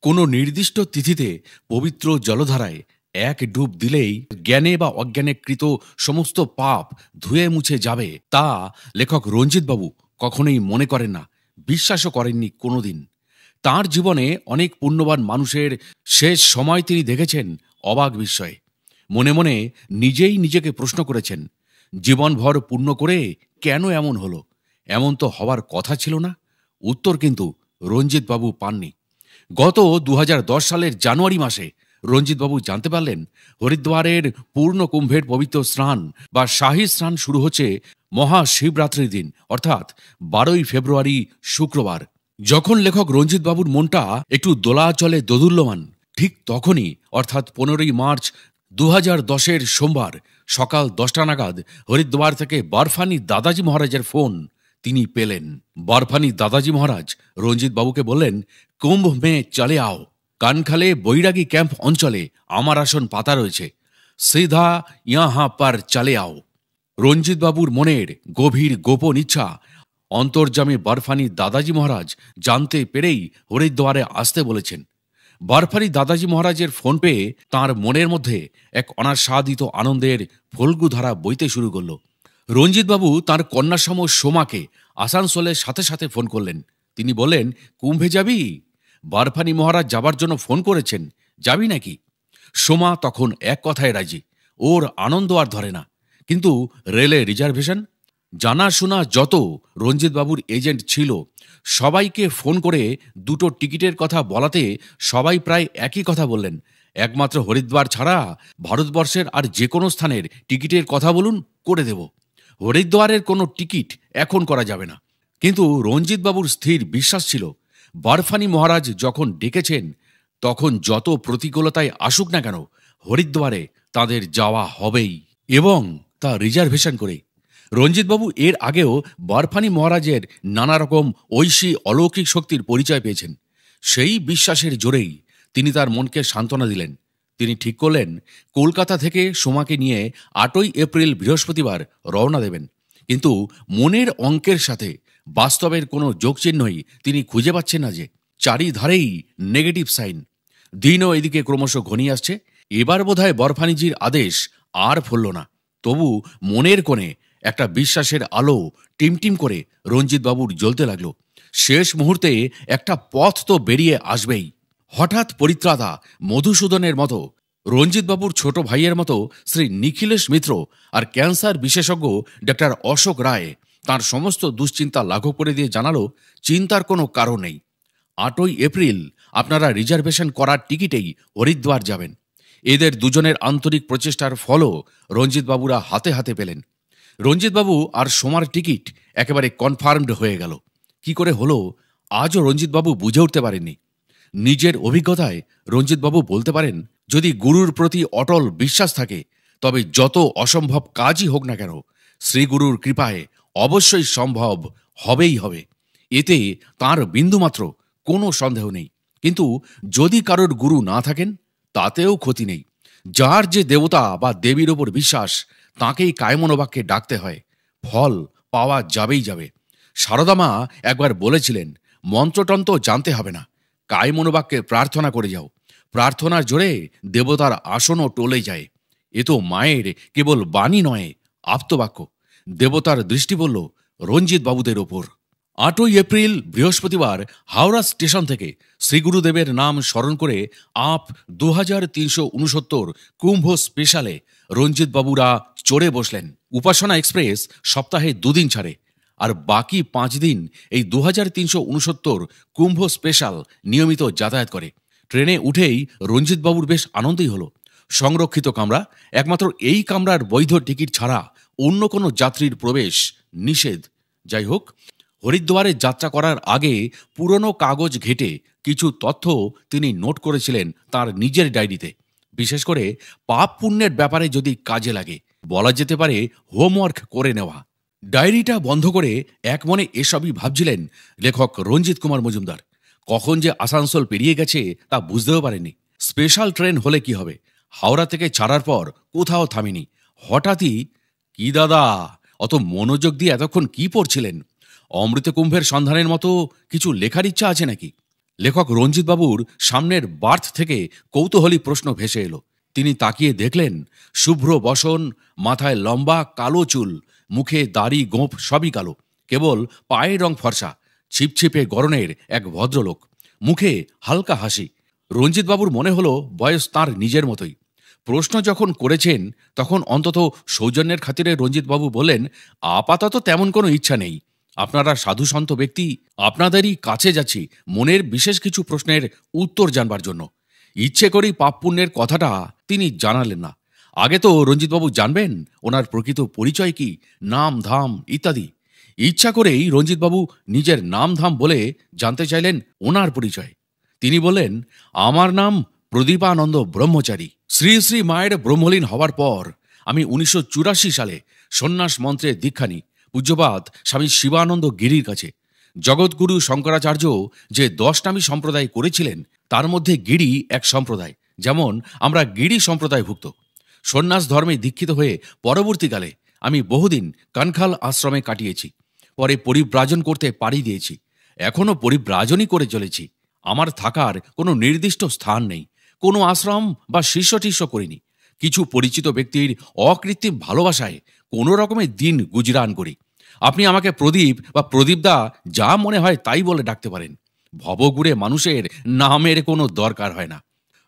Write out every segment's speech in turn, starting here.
কোনো নির্দিষ্ট তিথিতে পবিত্র জলধারায় এক ডুব দিলেই জ্ঞানে বা অজ্ঞানে কৃত সমস্ত পাপ ধুয়ে মুছে যাবে, তা লেখক রঞ্জিতবাবু কখনোই মনে করেন না, বিশ্বাসও করেননি কোনোদিন। তাঁর জীবনে অনেক পুণ্যবান মানুষের শেষ সময় তিনি দেখেছেন অবাক বিস্ময়ে। মনে মনে নিজেই নিজেকে প্রশ্ন করেছেন, জীবনভর পুণ্য করে কেন এমন হলো? এমন তো হওয়ার কথা ছিল না। উত্তর কিন্তু রঞ্জিতবাবু পাননি। গত 2010 সালের জানুয়ারি মাসে রঞ্জিতবাবু জানতে পারলেন হরিদ্বারের পূর্ণ কুম্ভের পবিত্র স্নান বা শাহী স্নান শুরু হচ্ছে মহাশিবরাত্রির দিন, অর্থাৎ 12ই ফেব্রুয়ারি শুক্রবার। যখন লেখক রঞ্জিতবাবুর মনটা একটু দোলাচলে দোদুল্যমান, ঠিক তখনই অর্থাৎ 15ই মার্চ 2010-এর সোমবার সকাল 10টা নাগাদ হরিদ্বার থেকে বরফানি দাদাজি মহারাজের ফোন তিনি পেলেন। বরফানি দাদাজি মহারাজ রঞ্জিতবাবুকে বললেন, কুম্ভ মে চলে আও, কানখালে বৈরাগী ক্যাম্প অঞ্চলে আমার আসন পাতা রয়েছে, সিধা ইয়াহা পার চলে আও। রঞ্জিতবাবুর মনের গভীর গোপন ইচ্ছা অন্তর্যামী বরফানি দাদাজি মহারাজ জানতে পেরেই হরিদ্বারে আসতে বলেছেন। বরফানি দাদাজি মহারাজের ফোন পেয়ে তাঁর মনের মধ্যে এক অনাস্বাদিত আনন্দের ফল্গুধারা বইতে শুরু করল। রঞ্জিতবাবু তাঁর কন্যাসম সোমাকে আসানসোলের সাথে সাথে ফোন করলেন। তিনি বললেন, কুম্ভে যাবি? বরফানি মহারাজ যাবার জন্য ফোন করেছেন, যাবি নাকি? সোমা তখন এক কথায় রাজি, ওর আনন্দ আর ধরে না। কিন্তু রেলে রিজার্ভেশন, জানাশোনা যত রঞ্জিতবাবুর এজেন্ট ছিল সবাইকে ফোন করে দুটো টিকিটের কথা বলাতে সবাই প্রায় একই কথা বললেন, একমাত্র হরিদ্বার ছাড়া ভারতবর্ষের আর যে কোনো স্থানের টিকিটের কথা বলুন, করে দেব। হরিদ্বারের কোনো টিকিট এখন করা যাবে না। কিন্তু রঞ্জিতবাবুর স্থির বিশ্বাস ছিল, বরফানি মহারাজ যখন ডেকেছেন তখন যত প্রতিকূলতায় আসুক না কেন হরিদ্বারে তাদের যাওয়া হবেই, এবং তা রিজার্ভেশন করে। রঞ্জিতবাবু এর আগেও বরফানি মহারাজের নানা রকম ঐশী অলৌকিক শক্তির পরিচয় পেয়েছেন। সেই বিশ্বাসের জোরেই তিনি তার মনকে সান্ত্বনা দিলেন। তিনি ঠিক করলেন কলকাতা থেকে সোমাকে নিয়ে 8ই এপ্রিল বৃহস্পতিবার রওনা দেবেন। কিন্তু মনের অঙ্কের সাথে বাস্তবের কোনো যোগচিহ্নই তিনি খুঁজে পাচ্ছেন না। যে চারিধারেই নেগেটিভ সাইন, দিনও এদিকে ক্রমশ ঘনিয়ে আসছে। এবার বোধহয় বরফানিজির আদেশ আর ফলল না। তবু মনের কোণে একটা বিশ্বাসের আলো টিমটিম করে রঞ্জিতবাবুর জ্বলতে লাগলো। শেষ মুহূর্তে একটা পথ তো বেরিয়ে আসবেই। হঠাৎ পরিত্রাতা মধুসূদনের মতো, রঞ্জিতবাবুর ছোট ভাইয়ের মতো শ্রী নিখিলেশ মিত্র আর ক্যান্সার বিশেষজ্ঞ ডাক্তার অশোক রায় তাঁর সমস্ত দুশ্চিন্তা লাঘব করে দিয়ে জানালো, চিন্তার কোনো কারণ নেই। 8ই এপ্রিল আপনারা রিজার্ভেশন করার টিকিটেই হরিদ্বার যাবেন। এদের দুজনের আন্তরিক প্রচেষ্টার ফলও রঞ্জিতবাবুরা হাতে হাতে পেলেন। রঞ্জিতবাবু আর সোমার টিকিট একেবারে কনফার্মড হয়ে গেল। কি করে হলো আজও রঞ্জিতবাবু বুঝে উঠতে পারেননি। নিজের অভিজ্ঞতায় রঞ্জিতবাবু বলতে পারেন, যদি গুরুর প্রতি অটল বিশ্বাস থাকে তবে যত অসম্ভব কাজই হোক না কেন শ্রীগুরুর কৃপায় অবশ্যই সম্ভব হবেই হবে। এতে তাঁর বিন্দুমাত্র কোনো সন্দেহ নেই। কিন্তু যদি কারোর গুরু না থাকেন তাতেও ক্ষতি নেই। যার যে দেবতা বা দেবীর ওপর বিশ্বাস তাঁকেই কায়মনোবাক্যে ডাকতে হয়, ফল পাওয়া যাবেই যাবে। সারদা মা একবার বলেছিলেন, মন্ত্রতন্ত্র জানতে হবে না, কায়মনোবাক্যে প্রার্থনা করে যাও, প্রার্থনার জোরে দেবতার আসনও টলে যায়। এ তো মায়ের কেবল বাণী নয়, আপ্তবাক্য। দেবতার দৃষ্টি বলল রঞ্জিতবাবুদের ওপর। 8ই এপ্রিল বৃহস্পতিবার হাওড়া স্টেশন থেকে শ্রীগুরুদেবের নাম স্মরণ করে আপ 2369 কুম্ভ স্পেশালে রঞ্জিতবাবুরা চড়ে বসলেন। উপাসনা এক্সপ্রেস সপ্তাহে 2 দিন ছাড়ে, আর বাকি 5 দিন এই 2369 কুম্ভ স্পেশাল নিয়মিত যাতায়াত করে। ট্রেনে উঠেই রঞ্জিতবাবুর বেশ আনন্দই হলো। সংরক্ষিত কামরা, একমাত্র এই কামরার বৈধ টিকিট ছাড়া অন্য কোনো যাত্রীর প্রবেশ নিষেধ। যাই হোক, হরিদ্বারে যাত্রা করার আগে পুরনো কাগজ ঘেটে কিছু তথ্য তিনি নোট করেছিলেন তার নিজের ডায়েরিতে। বিশেষ করে পাপ পুণ্যের ব্যাপারে যদি কাজে লাগে, বলা যেতে পারে হোমওয়ার্ক করে নেওয়া। ডায়েরিটা বন্ধ করে এক মনে এসবই ভাবছিলেন লেখক রঞ্জিত কুমার মজুমদার। কখন যে আসানসোল পেরিয়ে গেছে তা বুঝতেও পারেনি। স্পেশাল ট্রেন হলে কি হবে, হাওড়া থেকে ছাড়ার পর কোথাও থামেনি। হঠাৎই, কি দাদা, অত মনোযোগ দিয়ে এতক্ষণ কি পড়ছিলেন? অমৃত কুম্ভের সন্ধানের মতো কিছু লেখার ইচ্ছা আছে নাকি? লেখক রঞ্জিতবাবুর সামনের বার্থ থেকে কৌতূহলী প্রশ্ন ভেসে এলো। তিনি তাকিয়ে দেখলেন, শুভ্র বসন, মাথায় লম্বা কালো চুল, মুখে দাড়ি গোঁফ সবই কালো, কেবল পায়ের রং ফর্সা, ছিপছিপে গড়নের এক ভদ্রলোক, মুখে হালকা হাসি। রঞ্জিতবাবুর মনে হলো বয়স তাঁর নিজের মতোই। প্রশ্ন যখন করেছেন তখন অন্তত সৌজন্যের খাতিরে রঞ্জিতবাবু বললেন, আপাতত তেমন কোনো ইচ্ছা নেই। আপনারা সাধুসন্ত ব্যক্তি, আপনাদেরই কাছে যাচ্ছি মনের বিশেষ কিছু প্রশ্নের উত্তর জানবার জন্য। ইচ্ছে করেই পাপ পুণ্যের কথাটা তিনি জানালেন না। আগে তো রঞ্জিতবাবু জানবেন ওনার প্রকৃত পরিচয় কি, নাম ধাম ইত্যাদি। ইচ্ছা করেই রঞ্জিতবাবু নিজের নাম ধাম বলে জানতে চাইলেন ওনার পরিচয়। তিনি বললেন, আমার নাম প্রদীপানন্দ ব্রহ্মচারী। শ্রী শ্রী মায়ের ব্রহ্মলীন হওয়ার পর আমি 1984 সালে সন্ন্যাস মন্ত্রে দীক্ষা নিই পূজ্যপাদ স্বামী শিবানন্দ গিরির কাছে। জগৎগুরু শঙ্করাচার্য যে 10 সম্প্রদায় করেছিলেন তার মধ্যে গিরি এক সম্প্রদায়। যেমন আমরা গিরি সম্প্রদায়ভুক্ত। সন্ন্যাস ধর্মে দীক্ষিত হয়ে পরবর্তীকালে আমি বহুদিন কানখাল আশ্রমে কাটিয়েছি। পরে পরিব্রাজন করতে পাড়ি দিয়েছি। এখনও পরিব্রাজনই করে চলেছি। আমার থাকার কোনো নির্দিষ্ট স্থান নেই, কোনো আশ্রম বা শিষ্য টিষ্য করিনি। কিছু পরিচিত ব্যক্তির অকৃত্রিম ভালোবাসায় কোনো রকমের দিন গুজরান করি। আপনি আমাকে প্রদীপ বা প্রদীপদা যা মনে হয় তাই বলে ডাকতে পারেন। ভবঘুরে মানুষের নামের কোনো দরকার হয় না।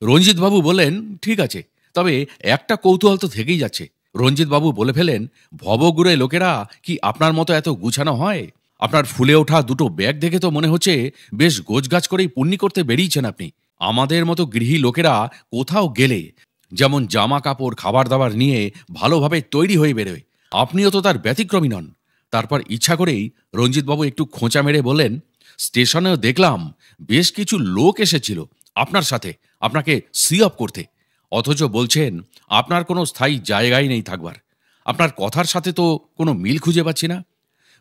রঞ্জিতবাবু বললেন, ঠিক আছে, তবে একটা কৌতূহল তো থেকেই যাচ্ছে। রঞ্জিতবাবু বলে ফেলেন, ভবঘুরে লোকেরা কি আপনার মতো এত গুছানো হয়? আপনার ফুলে ওঠা দুটো ব্যাগ দেখে তো মনে হচ্ছে বেশ গোছগাছ করেই পুণ্যি করতে বেরিয়েছেন আপনি। আমাদের মতো গৃহী লোকেরা কোথাও গেলে যেমন জামা কাপড় খাবার দাবার নিয়ে ভালোভাবে তৈরি হয়ে বেরোয়, আপনিও তো তার ব্যতিক্রমী নন। তারপর ইচ্ছা করেই রঞ্জিতবাবু একটু খোঁচা মেরে বললেন, স্টেশনেও দেখলাম বেশ কিছু লোক এসেছিল আপনার সাথে আপনাকে সি অফ করতে, অথচ বলছেন আপনার কোনো স্থায়ী জায়গাই নেই থাকবার। আপনার কথার সাথে তো কোনো মিল খুঁজে পাচ্ছি না।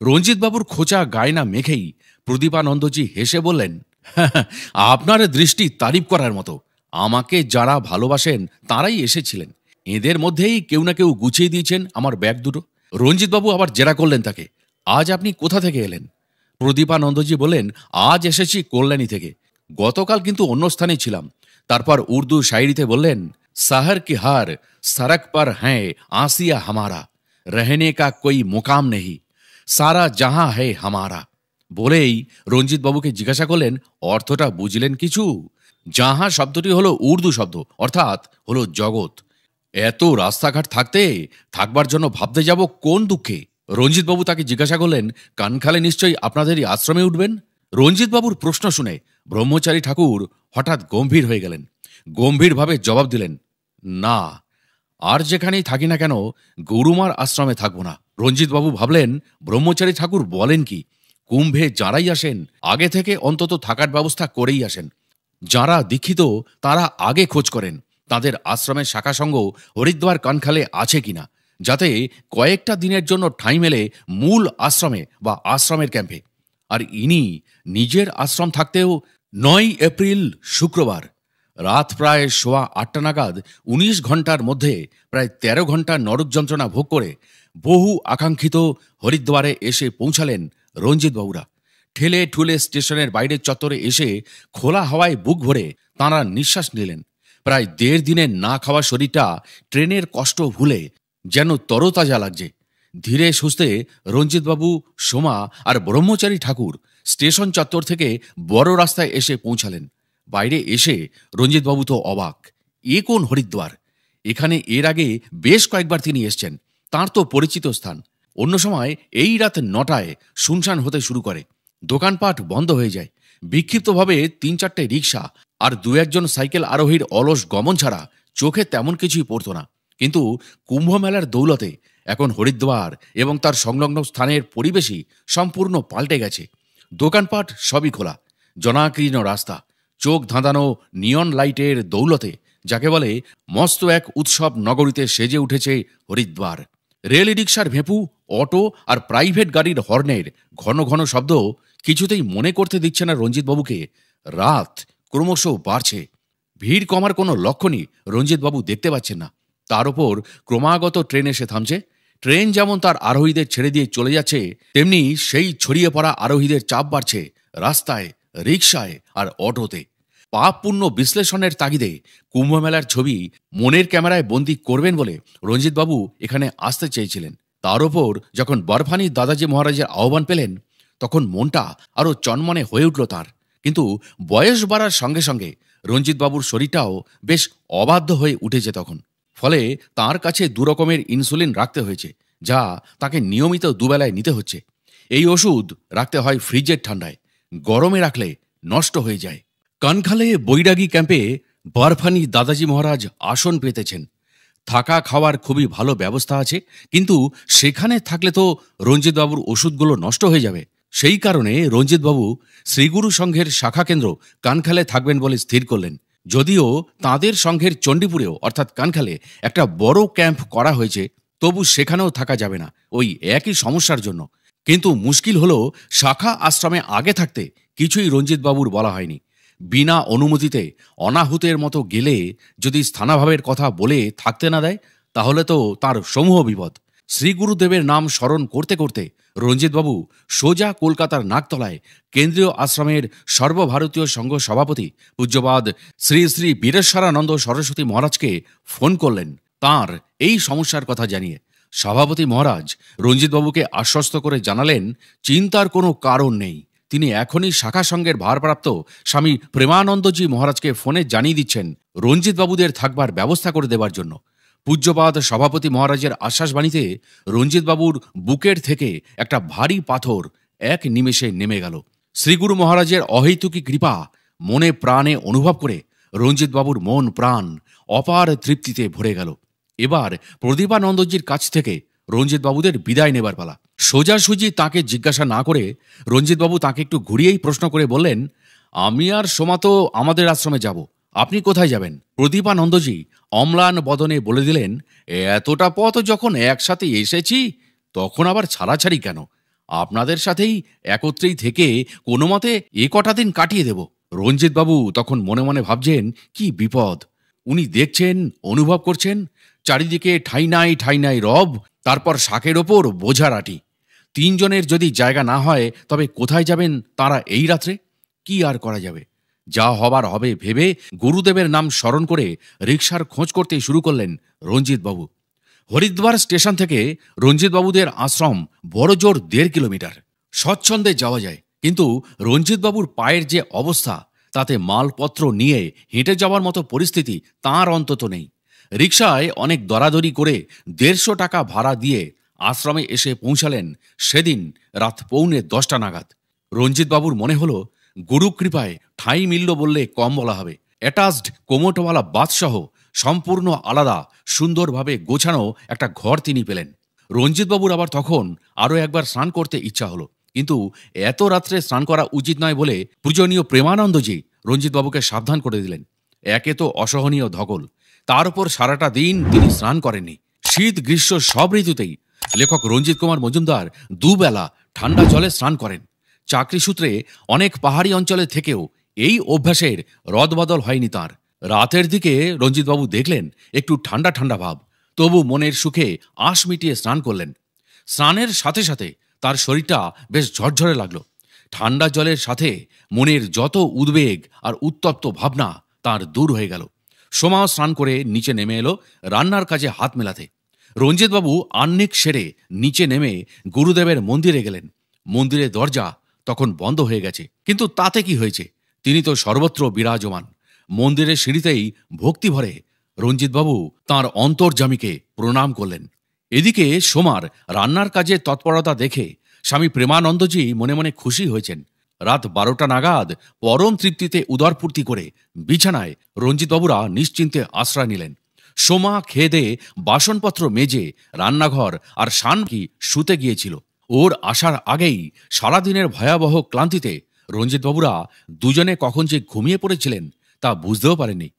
রঞ্জিতবাবুর খোঁচা গায়ে না মেখেই প্রদীপানন্দজি হেসে বললেন, আপনার দৃষ্টি তারিফ করার মতো। আমাকে যারা ভালোবাসেন তারাই এসেছিলেন। এদের মধ্যেই কেউ না কেউ গুছিয়ে দিয়েছেন আমার ব্যাগ দুটো। রঞ্জিতবাবু আবার জেরা করলেন তাকে, আজ আপনি কোথা থেকে এলেন? প্রদীপানন্দজি বললেন, আজ এসেছি কল্যাণী থেকে। গতকাল কিন্তু অন্য স্থানে ছিলাম। তারপর উর্দু শায়রিতে বললেন, শহর কি হার সড়ক পর হ্যাঁ आसिया हमारा, रहने का कोई मुकाम नहीं, সারা জাহাঁ है हमारा। বলেই রঞ্জিতবাবুকে জিজ্ঞাসা করলেন, অর্থটা বুঝলেন কিছু? জাহাঁ শব্দটি হলো উর্দু শব্দ, অর্থাৎ হলো জগৎ। এত রাস্তাঘাট থাকতে থাকবার জন্য ভাবতে যাব কোন দুঃখে? রঞ্জিতবাবু তাকে জিজ্ঞাসা করলেন, কানখালে নিশ্চয়ই আপনাদেরই আশ্রমে উঠবেন? রঞ্জিতবাবুর প্রশ্ন শুনে ব্রহ্মচারী ঠাকুর হঠাৎ গম্ভীর হয়ে গেলেন। গম্ভীরভাবে জবাব দিলেন, না, আর যেখানেই থাকি না কেন গরুমার আশ্রমে থাকবো না। রঞ্জিতবাবু ভাবলেন, ব্রহ্মচারী ঠাকুর বলেন কি? কুম্ভে যাঁরাই আসেন আগে থেকে অন্তত থাকার ব্যবস্থা করেই আসেন। যাঁরা দীক্ষিত তারা আগে খোঁজ করেন তাদের আশ্রমের শাখাসঙ্গ হরিদ্বার কানখালে আছে কিনা, যাতে কয়েকটা দিনের জন্য ঠাঁই মেলে মূল আশ্রমে বা আশ্রমের ক্যাম্পে। আর ইনি নিজের আশ্রম থাকতেও 9 এপ্রিল শুক্রবার রাত প্রায় 8:15 নাগাদ 19 ঘন্টার মধ্যে প্রায় 13 ঘন্টা নরক যন্ত্রণা ভোগ করে বহু আকাঙ্ক্ষিত হরিদ্বারে এসে পৌঁছালেন রঞ্জিতবাবুরা। ঠেলে ঠুলে স্টেশনের বাইরের চত্বরে এসে খোলা হাওয়ায় বুক ভরে তাঁরা নিঃশ্বাস নিলেন। প্রায় 1.5 দিনের না খাওয়া শরীরটা ট্রেনের কষ্ট ভুলে যেন তরতাজা লাগছে। ধীরে সুস্থে রঞ্জিতবাবু, সোমা আর ব্রহ্মচারী ঠাকুর স্টেশন চত্বর থেকে বড় রাস্তায় এসে পৌঁছালেন। বাইরে এসে রঞ্জিতবাবু তো অবাক। এ কোন হরিদ্বার? এখানে এর আগে বেশ কয়েকবার তিনি এসছেন। তাঁর তো পরিচিত স্থান। অন্য সময় এই রাত 9টায় শুনশান হতে শুরু করে, দোকানপাট বন্ধ হয়ে যায়। বিক্ষিপ্তভাবে 3-4টে রিক্সা আর 2-1জন সাইকেল আরোহীর অলস গমন ছাড়া চোখে তেমন কিছুই পড়ত না। কিন্তু কুম্ভ মেলার দৌলতে এখন হরিদ্বার এবং তার সংলগ্ন স্থানের পরিবেশই সম্পূর্ণ পাল্টে গেছে। দোকানপাট সবই খোলা, জনাকীর্ণ রাস্তা, চোখ ধাঁধানো নিয়ন লাইটের দৌলতে যাকে বলে মস্ত এক উৎসব নগরীতে সেজে উঠেছে হরিদ্বার। রেল রিক্সার ভেঁপু, অটো আর প্রাইভেট গাড়ির হর্নের ঘন ঘন শব্দ কিছুতেই মনে করতে দিচ্ছে না রঞ্জিতবাবুকে রাত ক্রমশ বাড়ছে। ভিড় কমার কোনো লক্ষণই রঞ্জিতবাবু দেখতে পাচ্ছেন না। তার ওপর ক্রমাগত ট্রেন এসে থামছে। ট্রেন যেমন তার আরোহীদের ছেড়ে দিয়ে চলে যাচ্ছে, তেমনি সেই ছড়িয়ে পড়া আরোহীদের চাপ বাড়ছে রাস্তায়, রিকশায় আর অটোতে। পাপ পুণ্য বিশ্লেষণের তাগিদে কুম্ভমেলার ছবি মনের ক্যামেরায় বন্দি করবেন বলে রঞ্জিতবাবু এখানে আসতে চেয়েছিলেন। তার ওপর যখন বরফানি দাদাজি মহারাজের আহ্বান পেলেন, তখন মনটা আরও চনমনে হয়ে উঠল তার। কিন্তু বয়স বাড়ার সঙ্গে সঙ্গে রঞ্জিতবাবুর শরীরটাও বেশ অবাধ্য হয়ে উঠেছে তখন। ফলে তার কাছে দুরকমের ইনসুলিন রাখতে হয়েছে, যা তাকে নিয়মিত দুবেলায় নিতে হচ্ছে। এই ওষুধ রাখতে হয় ফ্রিজের ঠান্ডায়, গরমে রাখলে নষ্ট হয়ে যায়। কানখালে বৈরাগী ক্যাম্পে বরফানি দাদাজি মহারাজ আসন পেতেছেন। থাকা খাওয়ার খুবই ভালো ব্যবস্থা আছে, কিন্তু সেখানে থাকলে তো রঞ্জিতবাবুর ওষুধগুলো নষ্ট হয়ে যাবে। সেই কারণে রঞ্জিতবাবু শ্রীগুরু সংঘের শাখা কেন্দ্র কানখালে থাকবেন বলে স্থির করলেন। যদিও তাঁদের সংঘের চণ্ডীপুরেও অর্থাৎ কানখালে একটা বড় ক্যাম্প করা হয়েছে, তবু সেখানেও থাকা যাবে না ওই একই সমস্যার জন্য। কিন্তু মুশকিল হলো, শাখা আশ্রমে আগে থাকতে কিছুই রঞ্জিতবাবুর বলা হয়নি। বিনা অনুমতিতে অনাহুতের মতো গেলে যদি স্থানাভাবের কথা বলে থাকতে না দেয়, তাহলে তো তার সমূহ বিপদ। শ্রীগুরুদেবের নাম স্মরণ করতে করতে রঞ্জিতবাবু সোজা কলকাতার নাকতলায় কেন্দ্রীয় আশ্রমের সর্বভারতীয় সংঘ সভাপতি পূজ্যপাদ শ্রী শ্রী বীরেশ্বরানন্দ সরস্বতী মহারাজকে ফোন করলেন তাঁর এই সমস্যার কথা জানিয়ে। সভাপতি মহারাজ রঞ্জিতবাবুকে আশ্বস্ত করে জানালেন, চিন্তার কোনো কারণ নেই। তিনি এখনই শাখা সংঘের ভারপ্রাপ্ত স্বামী প্রেমানন্দজি মহারাজকে ফোনে জানিয়ে দিচ্ছেন রঞ্জিতবাবুদের থাকবার ব্যবস্থা করে দেবার জন্য। পূজ্যপাদ সভাপতি মহারাজের আশ্বাসবাণীতে রঞ্জিতবাবুর বুকের থেকে একটা ভারী পাথর এক নিমেষে নেমে গেল। শ্রীগুরু মহারাজের অহৈতুকী কৃপা মনে প্রাণে অনুভব করে রঞ্জিতবাবুর মন প্রাণ অপার তৃপ্তিতে ভরে গেল। এবার প্রদীপানন্দজির কাছ থেকে রঞ্জিতবাবুদের বিদায় নেবার পালা। সোজাসুজি তাকে জিজ্ঞাসা না করে রঞ্জিতবাবু তাকে একটু ঘুরিয়েই প্রশ্ন করে বললেন, আমি আর সোমা তো আমাদের আশ্রমে যাব, আপনি কোথায় যাবেন? প্রদীপানন্দজি অম্লান বদনে বলে দিলেন, এতটা পথ যখন একসাথে এসেছি, তখন আবার ছাড়াছাড়ি কেন? আপনাদের সাথেই একত্রেই থেকে কোনো মতে কটা দিন কাটিয়ে দেব। রঞ্জিতবাবু তখন মনে মনে ভাবছেন, কি বিপদ! উনি দেখছেন, অনুভব করছেন, চারিদিকে ঠাই নাই রব, তারপর শাকের ওপর বোঝা রাটি। তিনজনের যদি জায়গা না হয়, তবে কোথায় যাবেন তারা এই রাত্রে? কি আর করা যাবে? যা হবার হবে ভেবে গুরুদেবের নাম স্মরণ করে রিকশার খোঁজ করতে শুরু করলেন রঞ্জিতবাবু। হরিদ্বার স্টেশন থেকে রঞ্জিতবাবুদের আশ্রম বড় জোর 1.5 কিলোমিটার। স্বচ্ছন্দে যাওয়া যায়, কিন্তু রঞ্জিতবাবুর পায়ের যে অবস্থা, তাতে মালপত্র নিয়ে হেঁটে যাওয়ার মতো পরিস্থিতি তাঁর অন্তত নেই। রিকশায় অনেক দরাদরি করে 150 টাকা ভাড়া দিয়ে আশ্রমে এসে পৌঁছালেন সেদিন রাত 9:45 নাগাদ। রঞ্জিতবাবুর মনে হলো, গুরুকৃপায় ঠাঁই মিলল বললে কম বলা হবে। অ্যাটাচড কোমোটোওয়ালা বাথসহ সম্পূর্ণ আলাদা সুন্দরভাবে গোছানো একটা ঘর তিনি পেলেন। রঞ্জিতবাবুর আবার তখন আরও একবার স্নান করতে ইচ্ছা হলো, কিন্তু এত রাত্রে স্নান করা উচিত নয় বলে পূজনীয় প্রেমানন্দজি রঞ্জিতবাবুকে সাবধান করে দিলেন। একে তো অসহনীয় ধকল, তার উপর সারাটা দিন তিনি স্নান করেননি। শীত গ্রীষ্ম সব ঋতুতেই লেখক রঞ্জিত কুমার মজুমদার দুবেলা ঠান্ডা জলে স্নান করেন। চাকরি সূত্রে অনেক পাহাড়ি অঞ্চলে থেকেও এই অভ্যাসের রদবদল হয়নি তাঁর। রাতের দিকে রঞ্জিতবাবু দেখলেন একটু ঠান্ডা ঠান্ডা ভাব, তবু মনের সুখে আশ মিটিয়ে স্নান করলেন। স্নানের সাথে সাথে তার শরীরটা বেশ ঝরঝরে লাগলো। ঠান্ডা জলের সাথে মনের যত উদ্বেগ আর উত্তপ্ত ভাবনা তার দূর হয়ে গেল। সোমা স্নান করে নিচে নেমে এলো রান্নার কাজে হাত মেলাতে। রঞ্জিতবাবু আহ্নিক সেরে নিচে নেমে গুরুদেবের মন্দিরে গেলেন। মন্দিরের দরজা তখন বন্ধ হয়ে গেছে, কিন্তু তাতে কি হয়েছে, তিনি তো সর্বত্র বিরাজমান। মন্দিরের সিঁড়িতেই ভক্তি ভরে রঞ্জিতবাবু তাঁর অন্তর্যামীকে প্রণাম করলেন। এদিকে সোমার রান্নার কাজে তৎপরতা দেখে স্বামী প্রেমানন্দজি মনে মনে খুশি হয়েছেন। রাত 12টা নাগাদ পরম তৃপ্তিতে উদরপূর্তি করে বিছানায় রঞ্জিতবাবুরা নিশ্চিন্তে আশ্রয় নিলেন। সোমা খেয়ে দেয়ে বাসনপত্র মেজে রান্নাঘর আর শানকি শুতে গিয়েছিল। ওর আসার আগেই সারাদিনের ভয়াবহ ক্লান্তিতে রঞ্জিতবাবুরা দুজনে কখন যে ঘুমিয়ে পড়েছিলেন তা বুঝতেও পারেননি।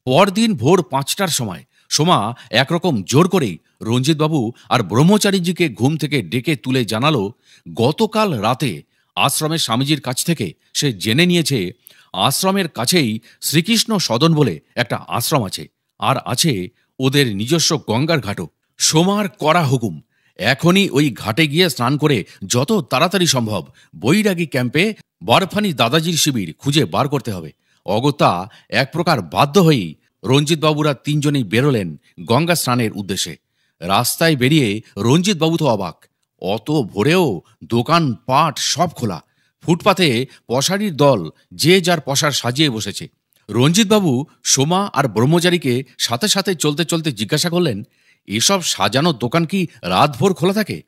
পরদিন ভোর 5টার সময় সোমা একরকম জোর করেই রঞ্জিতবাবু আর ব্রহ্মচারীজিকে ঘুম থেকে ডেকে তুলে জানালো, গতকাল রাতে আশ্রমের স্বামীজির কাছ থেকে সে জেনে নিয়েছে আশ্রমের কাছেই শ্রীকৃষ্ণ সদন বলে একটা আশ্রম আছে, আর আছে ওদের নিজস্ব গঙ্গার ঘাটও। সোমার কড়া হুকুম, এখনই ওই ঘাটে গিয়ে স্নান করে যত তাড়াতাড়ি সম্ভব বৈরাগী ক্যাম্পে বরফানি দাদাজির শিবির খুঁজে বার করতে হবে। অগত্যা এক প্রকার বাধ্য হয়েই রঞ্জিতবাবুরা তিনজনেই বেরোলেন গঙ্গা স্নানের উদ্দেশ্যে। রাস্তায় বেরিয়ে রঞ্জিতবাবু তো অবাক, অত ভোরেও দোকান পাট সব খোলা, ফুটপাতে পশারির দল যে যার পশার সাজিয়ে বসেছে। রঞ্জিতবাবু সোমা আর ব্রহ্মচারীকে সাথে সাথে চলতে চলতে জিজ্ঞাসা করলেন, এসব সাজানো দোকান কি রাতভর খোলা থাকে?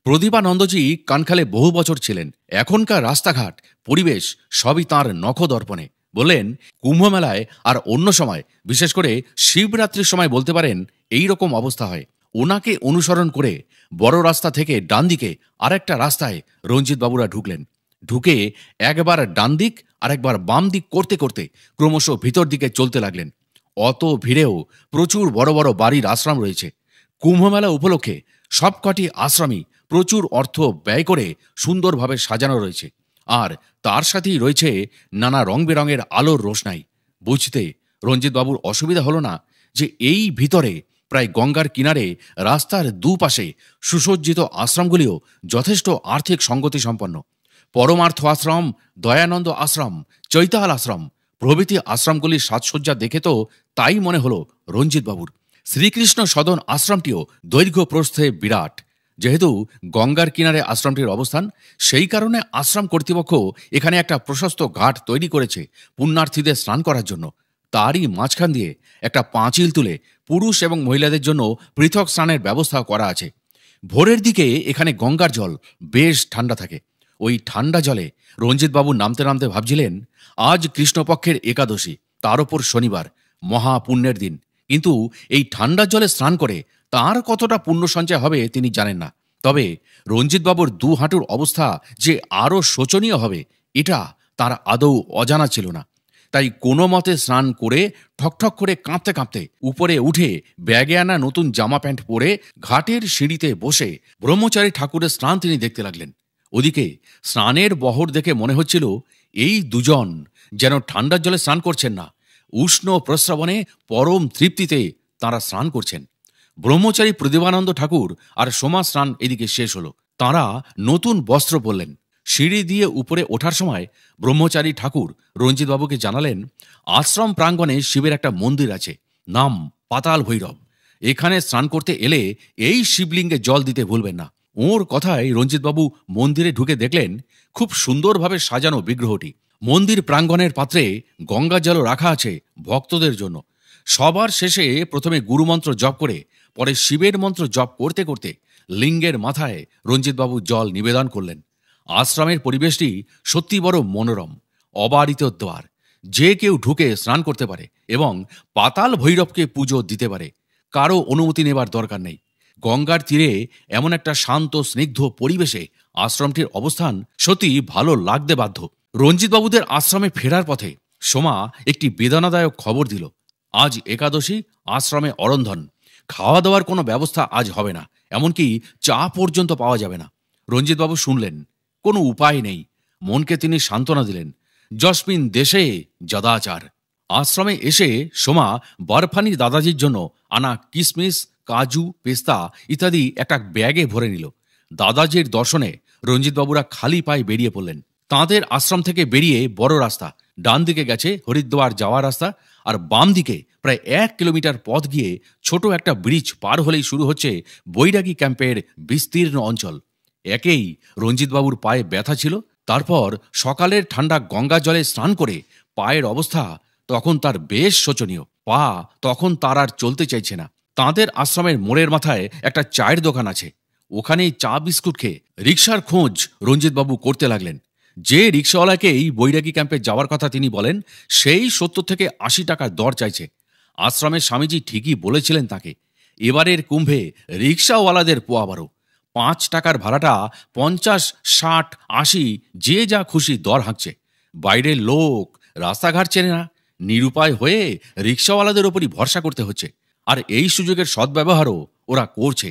প্রদীপানন্দজি কানখালে বহু বছর ছিলেন, এখনকার রাস্তাঘাট পরিবেশ সবই তাঁর নখদর্পণে। বললেন, কুম্ভমেলায় আর অন্য সময়, বিশেষ করে শিবরাত্রির সময় বলতে পারেন এই রকম অবস্থা হয়। ওনাকে অনুসরণ করে বড় রাস্তা থেকে ডান দিকে আরেকটা রাস্তায় রঞ্জিতবাবুরা ঢুকলেন। ঢুকে একবার ডান দিক আর একবার বাম দিক করতে করতে ক্রমশ ভিতর দিকে চলতে লাগলেন। অত ভিড়েও প্রচুর বড় বড় বাড়ির আশ্রম রয়েছে। কুম্ভমেলা উপলক্ষে সবকটি আশ্রমই প্রচুর অর্থ ব্যয় করে সুন্দরভাবে সাজানো রয়েছে, আর তার সাথেই রয়েছে নানা রং বেরঙের আলোর রোশনাই। বুঝতে রঞ্জিতবাবুর অসুবিধা হলো না যে এই ভিতরে প্রায় গঙ্গার কিনারে রাস্তার দুপাশে সুসজ্জিত আশ্রমগুলিও যথেষ্ট আর্থিক সঙ্গতি সম্পন্ন। পরমার্থ আশ্রম, দয়ানন্দ আশ্রম, চৈতাল আশ্রম প্রভৃতি আশ্রমগুলির সাজসজ্জা দেখে তো তাই মনে হলো রঞ্জিতবাবুর। শ্রীকৃষ্ণ সদন আশ্রমটিও দৈর্ঘ্য প্রস্থে বিরাট। যেহেতু গঙ্গার কিনারে আশ্রমটির অবস্থান, সেই কারণে আশ্রম কর্তৃপক্ষ এখানে একটা প্রশস্ত ঘাট তৈরি করেছে পুণ্যার্থীদের স্নান করার জন্য। তারই মাঝখান দিয়ে একটা পাঁচিল তুলে পুরুষ এবং মহিলাদের জন্য পৃথক স্নানের ব্যবস্থা করা আছে। ভোরের দিকে এখানে গঙ্গার জল বেশ ঠান্ডা থাকে। ওই ঠান্ডা জলে রঞ্জিতবাবু নামতে নামতে ভাবছিলেন, আজ কৃষ্ণপক্ষের একাদশী, তার ওপর শনিবার, মহাপুণ্যের দিন। কিন্তু এই ঠান্ডা জলে স্নান করে তার কতটা পুণ্য সঞ্চয় হবে তিনি জানেন না। তবে রঞ্জিতবাবুর দু হাঁটুর অবস্থা যে আরও শোচনীয় হবে এটা তার আদৌ অজানা ছিল না। তাই কোনো মতে স্নান করে ঠকঠক করে কাঁপতে কাঁপতে উপরে উঠে ব্যাগে আনা নতুন জামা প্যান্ট পরে ঘাটের সিঁড়িতে বসে ব্রহ্মচারী ঠাকুরের স্নান তিনি দেখতে লাগলেন। ওদিকে স্নানের বহর দেখে মনে হচ্ছিল এই দুজন যেন ঠান্ডার জলে স্নান করছেন না, উষ্ণ প্রস্রবণে পরম তৃপ্তিতে তাঁরা স্নান করছেন। ব্রহ্মচারী প্রদীপানন্দ ঠাকুর আর সোমা স্নান এদিকে শেষ হলো। তাঁরা নতুন বস্ত্র পরলেন। সিঁড়ি দিয়ে উপরে ওঠার সময় ব্রহ্মচারী ঠাকুর রঞ্জিতবাবুকে জানালেন, আশ্রম প্রাঙ্গণে শিবের একটা মন্দির আছে, নাম পাতাল ভৈরব। এখানে স্নান করতে এলে এই শিবলিঙ্গে জল দিতে ভুলবেন না। ওর কথায় রঞ্জিতবাবু মন্দিরে ঢুকে দেখলেন খুব সুন্দরভাবে সাজানো বিগ্রহটি। মন্দির প্রাঙ্গণের পাত্রে গঙ্গা জল রাখা আছে ভক্তদের জন্য। সবার শেষে প্রথমে গুরুমন্ত্র জপ করে পরে শিবের মন্ত্র জপ করতে করতে লিঙ্গের মাথায় রঞ্জিতবাবু জল নিবেদন করলেন। আশ্রমের পরিবেশটি সত্যি বড় মনোরম। অবারিত দ্বার, যে কেউ ঢুকে স্নান করতে পারে এবং পাতাল ভৈরবকে পুজো দিতে পারে। কারো অনুমতি নেবার দরকার নেই। গঙ্গার তীরে এমন একটা শান্ত স্নিগ্ধ পরিবেশে আশ্রমটির অবস্থান সত্যি ভালো লাগতে বাধ্য। রঞ্জিতবাবুদের আশ্রমে ফেরার পথে সোমা একটি বেদনাদায়ক খবর দিল। আজ একাদশী, আশ্রমে অরন্ধন, খাওয়া দাওয়ার কোনো ব্যবস্থা আজ হবে না, এমনকি চা পর্যন্ত পাওয়া যাবে না। রঞ্জিতবাবু শুনলেন, কোনো উপায় নেই। মনকে তিনি সান্ত্বনা দিলেন, যস্মিন দেশে যদাচার। আশ্রমে এসে সোমা বরফানি দাদাজির জন্য আনা কিশমিশ, কাজু, পেস্তা ইত্যাদি একটা ব্যাগে ভরে নিল। দাদাজির দর্শনে রঞ্জিতবাবুরা খালি পায়ে বেরিয়ে পড়লেন। তাঁদের আশ্রম থেকে বেরিয়ে বড় রাস্তা, ডান দিকে গেছে হরিদ্বার যাওয়ার রাস্তা, আর বাম দিকে প্রায় 1 কিলোমিটার পথ গিয়ে ছোট একটা ব্রিজ পার হলেই শুরু হচ্ছে বৈরাগী ক্যাম্পের বিস্তীর্ণ অঞ্চল। একেই রঞ্জিতবাবুর পায়ে ব্যথা ছিল, তারপর সকালের ঠান্ডা গঙ্গা জলে স্নান করে পায়ের অবস্থা তখন তার বেশ শোচনীয়। পা তখন তার আর চলতে চাইছে না। তাঁদের আশ্রমের মোড়ের মাথায় একটা চায়ের দোকান আছে, ওখানেই চা বিস্কুট খেয়ে রিকশার খোঁজ রঞ্জিতবাবু করতে লাগলেন। যে রিকশাওয়ালাকেই বৈরাগী ক্যাম্পে যাওয়ার কথা তিনি বলেন, সেই 70 থেকে 80 টাকা দর চাইছে। আশ্রমের স্বামীজি ঠিকই বলেছিলেন তাকে, এবারের কুম্ভে রিকশাওয়ালাদের পোয়াবারো। 5 টাকার ভাড়াটা 50, 60, 80 যে যা খুশি দর হাঁকছে। বাইরের লোক রাস্তাঘাট চেনে না, নিরুপায় হয়ে রিকশাওয়ালাদের ওপরই ভরসা করতে হচ্ছে। আর এই সুযোগের সদ্ব্যবহারও ওরা করছে।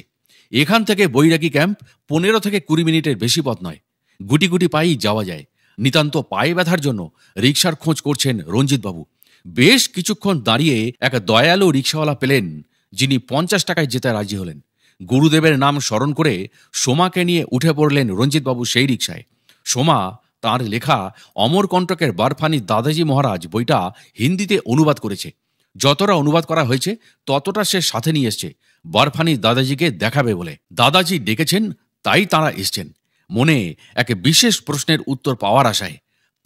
এখান থেকে বৈরাগী ক্যাম্প 15 থেকে 20 মিনিটের বেশি পথ নয়, গুটি গুটি পায়েই যাওয়া যায়। নিতান্ত পায়ে ব্যথার জন্য রিকশার খোঁজ করছেন রঞ্জিতবাবু। বেশ কিছুক্ষণ দাঁড়িয়ে এক দয়ালু রিকশাওয়ালা পেলেন, যিনি 50 টাকায় যেতে রাজি হলেন। গুরুদেবের নাম স্মরণ করে সোমাকে নিয়ে উঠে পড়লেন রঞ্জিতবাবু সেই রিকশায়। সোমা তাঁর লেখা অমরকণ্টকের বারফানি দাদাজি মহারাজ বইটা হিন্দিতে অনুবাদ করেছে। যতটা অনুবাদ করা হয়েছে ততটা সে সাথে নিয়ে এসছে বারফানি দাদাজিকে দেখাবে বলে। দাদাজি ডেকেছেন, তাই তাঁরা এসছেন মনে এক বিশেষ প্রশ্নের উত্তর পাওয়ার আশায়।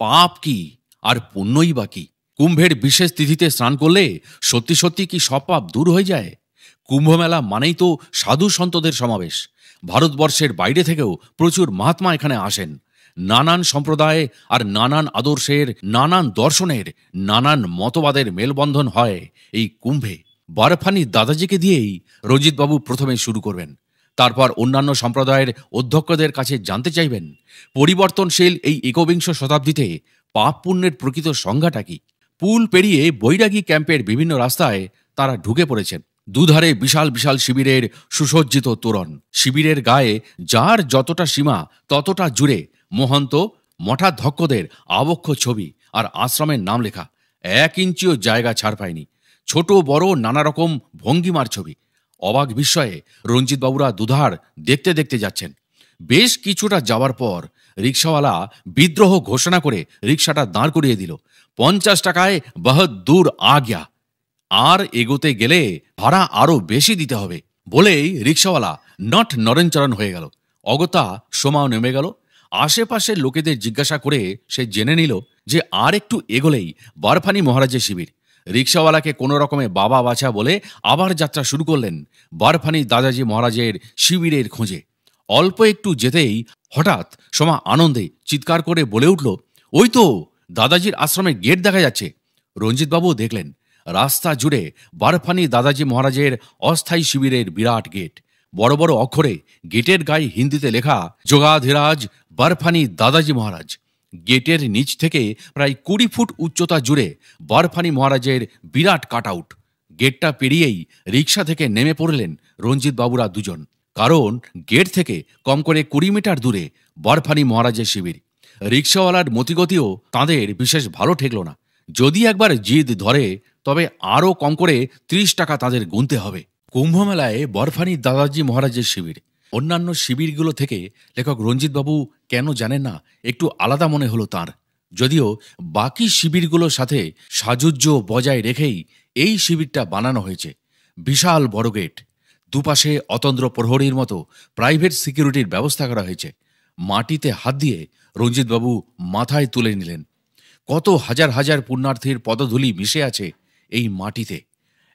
পাপ কি আর পুণ্যই বা কি? কুম্ভের বিশেষ তিথিতে স্নান করলে সত্যি সত্যি কি সব পাপ দূর হয়ে যায়? কুম্ভমেলা মানেই তো সাধু সন্তদের সমাবেশ। ভারতবর্ষের বাইরে থেকেও প্রচুর মহাত্মা এখানে আসেন। নানান সম্প্রদায় আর নানান আদর্শের, নানান দর্শনের, নানান মতবাদের মেলবন্ধন হয় এই কুম্ভে। বারফানি দাদাজিকে দিয়েই রঞ্জিতবাবু প্রথমে শুরু করবেন। তারপর অন্যান্য সম্প্রদায়ের অধ্যক্ষদের কাছে জানতে চাইবেন পরিবর্তনশীল এই একবিংশ শতাব্দীতে পাপ পুণ্যের প্রকৃত সংজ্ঞাটা কি। পুল পেরিয়ে বৈরাগী ক্যাম্পের বিভিন্ন রাস্তায় তারা ঢুকে পড়েছেন। দুধারে বিশাল বিশাল শিবিরের সুসজ্জিত তোরণ। শিবিরের গায়ে যার যতটা সীমা ততটা জুড়ে মহন্ত মঠাধ্যক্ষদের আবক্ষ ছবি আর আশ্রমের নাম লেখা। 1 ইঞ্চিও জায়গা ছাড় পায়নি। ছোট বড় নানা রকম ভঙ্গিমার ছবি। অবাক বিস্ময়ে রঞ্জিতবাবুরা দুধার দেখতে দেখতে যাচ্ছেন। বেশ কিছুটা যাওয়ার পর রিকশাওয়ালা বিদ্রোহ ঘোষণা করে রিকশাটা দাঁড় করিয়ে দিল। 50 টাকায় বহুত দূর আ গিয়া। আর এগোতে গেলে ভাড়া আরো বেশি দিতে হবে বলেই রিকশাওয়ালা নট নরেনচরণ হয়ে গেল। অগত্যা সোমাও নেমে গেল। আশেপাশের লোকেদের জিজ্ঞাসা করে সে জেনে নিল যে আর একটু এগোলেই বারফানি মহারাজের শিবির। রিকশাওয়ালাকে কোনো রকমে বাবা বাছা বলে আবার যাত্রা শুরু করলেন বারফানি দাদাজি মহারাজের শিবিরের খোঁজে। অল্প একটু যেতেই হঠাৎ সোমা আনন্দে চিৎকার করে বলে উঠল, ওই তো দাদাজির আশ্রমের গেট দেখা যাচ্ছে। রঞ্জিতবাবু দেখলেন রাস্তা জুড়ে বারফানি দাদাজি মহারাজের অস্থায়ী শিবিরের বিরাট গেট। বড় বড় অক্ষরে গেটের গায়ে হিন্দিতে লেখা যোগাধিরাজ বারফানি দাদাজি মহারাজ। গেটের নিচ থেকে প্রায় 20 ফুট উচ্চতা জুড়ে বারফানি মহারাজের বিরাট কাট আউট। গেটটা পেরিয়েই রিকশা থেকে নেমে পড়লেন রঞ্জিতবাবুরা দুজন। কারণ গেট থেকে কম করে 20 মিটার দূরে বারফানি মহারাজের শিবির। রিকশাওয়ালার মতিগতিও তাঁদের বিশেষ ভালো ঠেকল না। যদি একবার জিদ ধরে তবে আরও কম করে 30 টাকা তাদের গুনতে হবে। কুম্ভমেলায় বরফানি দাদাজি মহারাজের শিবির অন্যান্য শিবিরগুলো থেকে লেখক রঞ্জিতবাবু কেন জানেন না একটু আলাদা মনে হলো তাঁর। যদিও বাকি শিবিরগুলোর সাথে সাযুজ্য বজায় রেখেই এই শিবিরটা বানানো হয়েছে। বিশাল বড় গেট, দুপাশে অতন্দ্র প্রহরীর মতো প্রাইভেট সিকিউরিটির ব্যবস্থা করা হয়েছে। মাটিতে হাত দিয়ে রঞ্জিতবাবু মাথায় তুলে নিলেন। কত হাজার হাজার পুণ্যার্থীর পদধূলি মিশে আছে এই মাটিতে।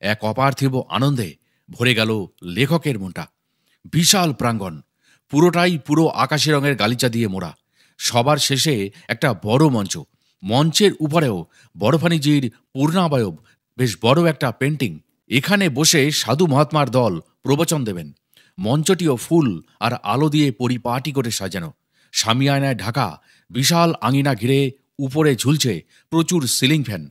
এক অপার্থিব আনন্দে ভরে গেল লেখকের মনটা। বিশাল প্রাঙ্গণ, পুরো আকাশি রঙের গালিচা দিয়ে মোড়া। সবার শেষে একটা বড় মঞ্চ। মঞ্চের উপরেও বরফানিজির পূর্ণাবয়ব বেশ বড় একটা পেন্টিং। এখানে বসে সাধু মহাত্মার দল প্রবচন দেবেন। মঞ্চটিও ফুল আর আলো দিয়ে পরিপাটি করে সাজানো। শামিয়ানায় ঢাকা বিশাল আঙিনা ঘিরে উপরে ঝুলছে প্রচুর সিলিং ফ্যান।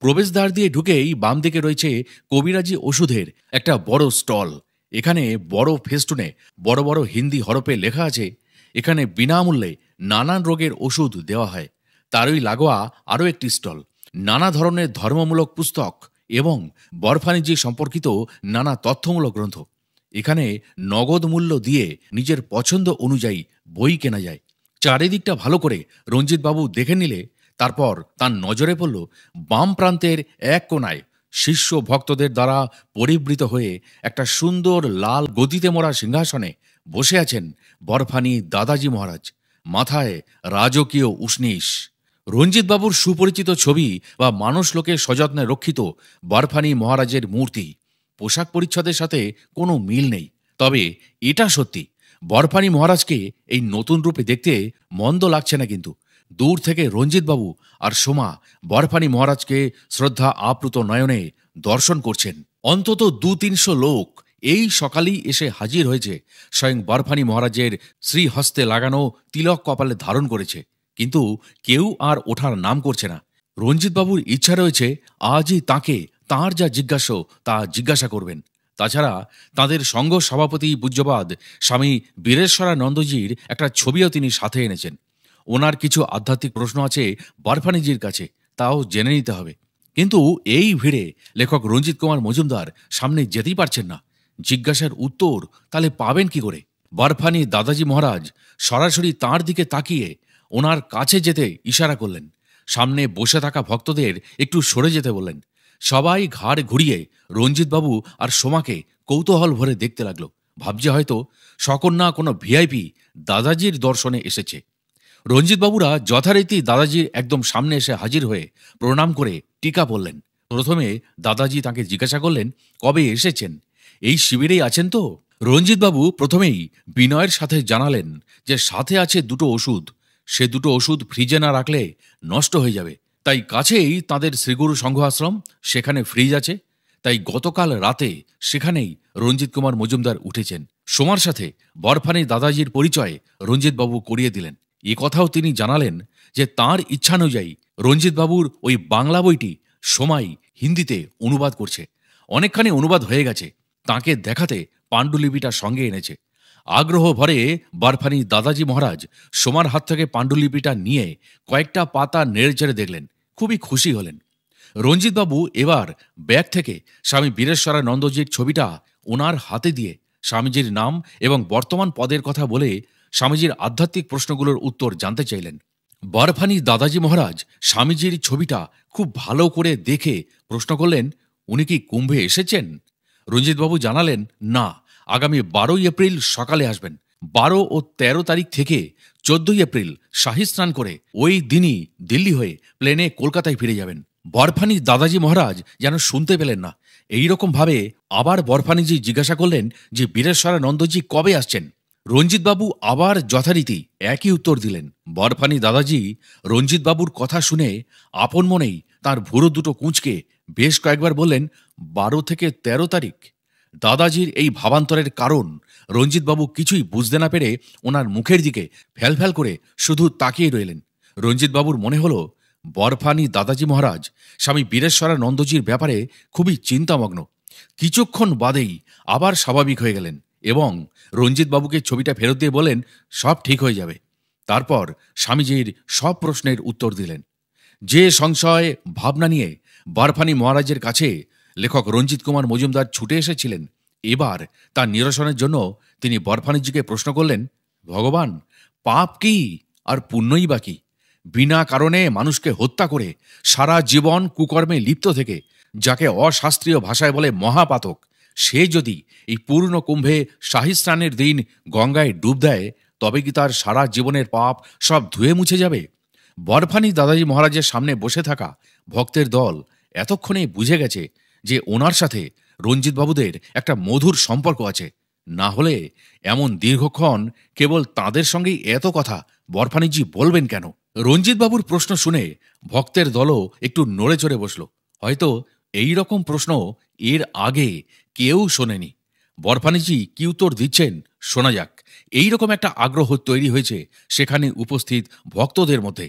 প্রবেশদ্বার দিয়ে ঢুকেই বাম দিকে রয়েছে কবিরাজি ওষুধের একটা বড় স্টল। এখানে বড় ফেস্টুনে বড় বড় হিন্দি হরফে লেখা আছে এখানে বিনামূল্যে নানান রোগের ওষুধ দেওয়া হয়। তারই লাগোয়া আরও একটি স্টল, নানা ধরনের ধর্মমূলক পুস্তক এবং বরফানিজি সম্পর্কিত নানা তথ্যমূলক গ্রন্থ। এখানে নগদ মূল্য দিয়ে নিজের পছন্দ অনুযায়ী বই কেনা যায়। চারিদিকটা ভালো করে রঞ্জিতবাবু দেখে নিলে তারপর তার নজরে পড়ল বাম প্রান্তের এক কোণায় শিষ্য ভক্তদের দ্বারা পরিবৃত হয়ে একটা সুন্দর লাল গদিতে মোড়া সিংহাসনে বসে আছেন বরফানি দাদাজি মহারাজ। মাথায় রাজকীয় উষ্ণীষ। রঞ্জিতবাবুর সুপরিচিত ছবি বা মানুষ লোকের সযত্নে রক্ষিত বরফানি মহারাজের মূর্তি। পোশাক পরিচ্ছদের সাথে কোনো মিল নেই, তবে এটা সত্যি বরফানি মহারাজকে এই নতুন রূপে দেখতে মন্দ লাগছে না। কিন্তু দূর থেকে রঞ্জিতবাবু আর সোমা বরফানি মহারাজকে শ্রদ্ধা আপ্লুত নয়নে দর্শন করছেন। অন্তত 200-300 লোক এই সকালেই এসে হাজির হয়েছে স্বয়ং বরফানি মহারাজের শ্রীহস্তে লাগানো তিলক কপালে ধারণ করেছে, কিন্তু কেউ আর ওঠার নাম করছে না। রঞ্জিতবাবুর ইচ্ছা রয়েছে আজই তাঁকে তাঁর যা জিজ্ঞাসা তা জিজ্ঞাসা করবেন। তাছাড়া তাঁদের সংঘ সভাপতি পূজ্যপাদ স্বামী বীরেশ্বরানন্দজির একটা ছবিও তিনি সাথে এনেছেন। ওনার কিছু আধ্যাত্মিক প্রশ্ন আছে বরফানিজির কাছে, তাও জেনে নিতে হবে। কিন্তু এই ভিড়ে লেখক রঞ্জিত কুমার মজুমদার সামনে যেতেই পারছেন না। জিজ্ঞাসার উত্তর তাহলে পাবেন কি করে? বরফানি দাদাজি মহারাজ সরাসরি তাঁর দিকে তাকিয়ে ওনার কাছে যেতে ইশারা করলেন। সামনে বসে থাকা ভক্তদের একটু সরে যেতে বললেন। সবাই ঘাড় ঘুরিয়ে রঞ্জিতবাবু আর সোমাকে কৌতূহল ভরে দেখতে লাগলো। ভাবছে হয়তো সকন্যা কোনো ভিআইপি দাদাজির দর্শনে এসেছে। রঞ্জিতবাবুরা যথারীতি দাদাজির একদম সামনে এসে হাজির হয়ে প্রণাম করে টিকা পড়লেন। প্রথমে দাদাজি তাকে জিজ্ঞাসা করলেন, কবে এসেছেন? এই শিবিরেই আছেন তো? রঞ্জিতবাবু প্রথমেই বিনয়ের সাথে জানালেন যে সাথে আছে দুটো ওষুধ, সে দুটো ওষুধ ফ্রিজে না রাখলে নষ্ট হয়ে যাবে। তাই কাছেই তাদের শ্রীগুরু সংঘ আশ্রম, সেখানে ফ্রিজ আছে। তাই গতকাল রাতে সেখানেই রঞ্জিত কুমার মজুমদার উঠেছেন। সোমার সাথে বরফানি দাদাজির পরিচয় রঞ্জিতবাবু করিয়ে দিলেন। এ কথাও তিনি জানালেন যে তাঁর ইচ্ছানুযায়ী রঞ্জিতবাবুর ওই বাংলা বইটি সোমাই হিন্দিতে অনুবাদ করছে। অনেকখানি অনুবাদ হয়ে গেছে। তাঁকে দেখাতে পাণ্ডুলিপিটা সঙ্গে এনেছে। আগ্রহ ভরে বরফানি দাদাজি মহারাজ সোমার হাত থেকে পাণ্ডুলিপিটা নিয়ে কয়েকটা পাতা নেড়েচেড়ে দেখলেন, খুবই খুশি হলেন। রঞ্জিতবাবু এবার ব্যাগ থেকে স্বামী বীরেশ্বরানন্দজির ছবিটা ওনার হাতে দিয়ে স্বামীজির নাম এবং বর্তমান পদের কথা বলে স্বামীজির আধ্যাত্মিক প্রশ্নগুলোর উত্তর জানতে চাইলেন। বরফানি দাদাজি মহারাজ স্বামীজির ছবিটা খুব ভালো করে দেখে প্রশ্ন করলেন, উনি কি কুম্ভে এসেছেন? রঞ্জিতবাবু জানালেন, না, আগামী 12 এপ্রিল সকালে আসবেন। 12 ও 13 তারিখ থেকে 14 এপ্রিল শাহী স্নান করে ওই দিনই দিল্লি হয়ে প্লেনে কলকাতায় ফিরে যাবেন। বরফানি দাদাজি মহারাজ যেন শুনতে পেলেন না। এইরকম ভাবে আবার বরফানিজি জিজ্ঞাসা করলেন যে বীরেশ্বরানন্দজি কবে আসছেন? রঞ্জিতবাবু আবার যথারীতি একই উত্তর দিলেন। বরফানি দাদাজি রঞ্জিতবাবুর কথা শুনে আপন মনেই তাঁর ভুরু দুটো কুঁচকে বেশ কয়েকবার বললেন, 12 থেকে 13 তারিখ। দাদাজির এই ভাবান্তরের কারণ রঞ্জিতবাবু কিছুই বুঝতে না পেরে ওনার মুখের দিকে ফ্যালফ্যাল করে শুধু তাকিয়ে রইলেন। রঞ্জিতবাবুর মনে হল বরফানি দাদাজি মহারাজ স্বামী বীরেশ্বরানন্দজির ব্যাপারে খুবই চিন্তামগ্ন। কিছুক্ষণ বাদেই আবার স্বাভাবিক হয়ে গেলেন এবং রঞ্জিতবাবুকে ছবিটা ফেরত দিয়ে বলেন, সব ঠিক হয়ে যাবে। তারপর স্বামীজির সব প্রশ্নের উত্তর দিলেন। যে সংশয় ভাবনা নিয়ে বরফানি মহারাজের কাছে লেখক রঞ্জিত কুমার মজুমদার ছুটে এসেছিলেন, এবার তার নিরসনের জন্য তিনি বরফানিজিকে প্রশ্ন করলেন, ভগবান, পাপ কি আর পুণ্যই বা কি? বিনা কারণে মানুষকে হত্যা করে সারা জীবন কুকর্মে লিপ্ত থেকে যাকে অশাস্ত্রীয় ভাষায় বলে মহাপাতক, সে যদি এই পূর্ণ কুম্ভে শাহী স্নানের দিন গঙ্গায় ডুব দেয়, তবে কি তার সারা জীবনের পাপ সব ধুয়ে মুছে যাবে? বরফানি দাদাজি মহারাজের সামনে বসে থাকা ভক্তের দল এতক্ষণে বুঝে গেছে যে ওনার সাথে রঞ্জিতবাবুদের একটা মধুর সম্পর্ক আছে। না হলে এমন দীর্ঘক্ষণ কেবল তাঁদের সঙ্গেই এত কথা বরফানিজি বলবেন কেন? রঞ্জিতবাবুর প্রশ্ন শুনে ভক্তের দলও একটু নড়ে চড়ে বসল। হয়তো এই রকম প্রশ্ন এর আগে কেউ শোনেনি। বরফানিজি কি উত্তর দিচ্ছেন শোনা যাক। এইরকম একটা আগ্রহ তৈরি হয়েছে সেখানে উপস্থিত ভক্তদের মধ্যে।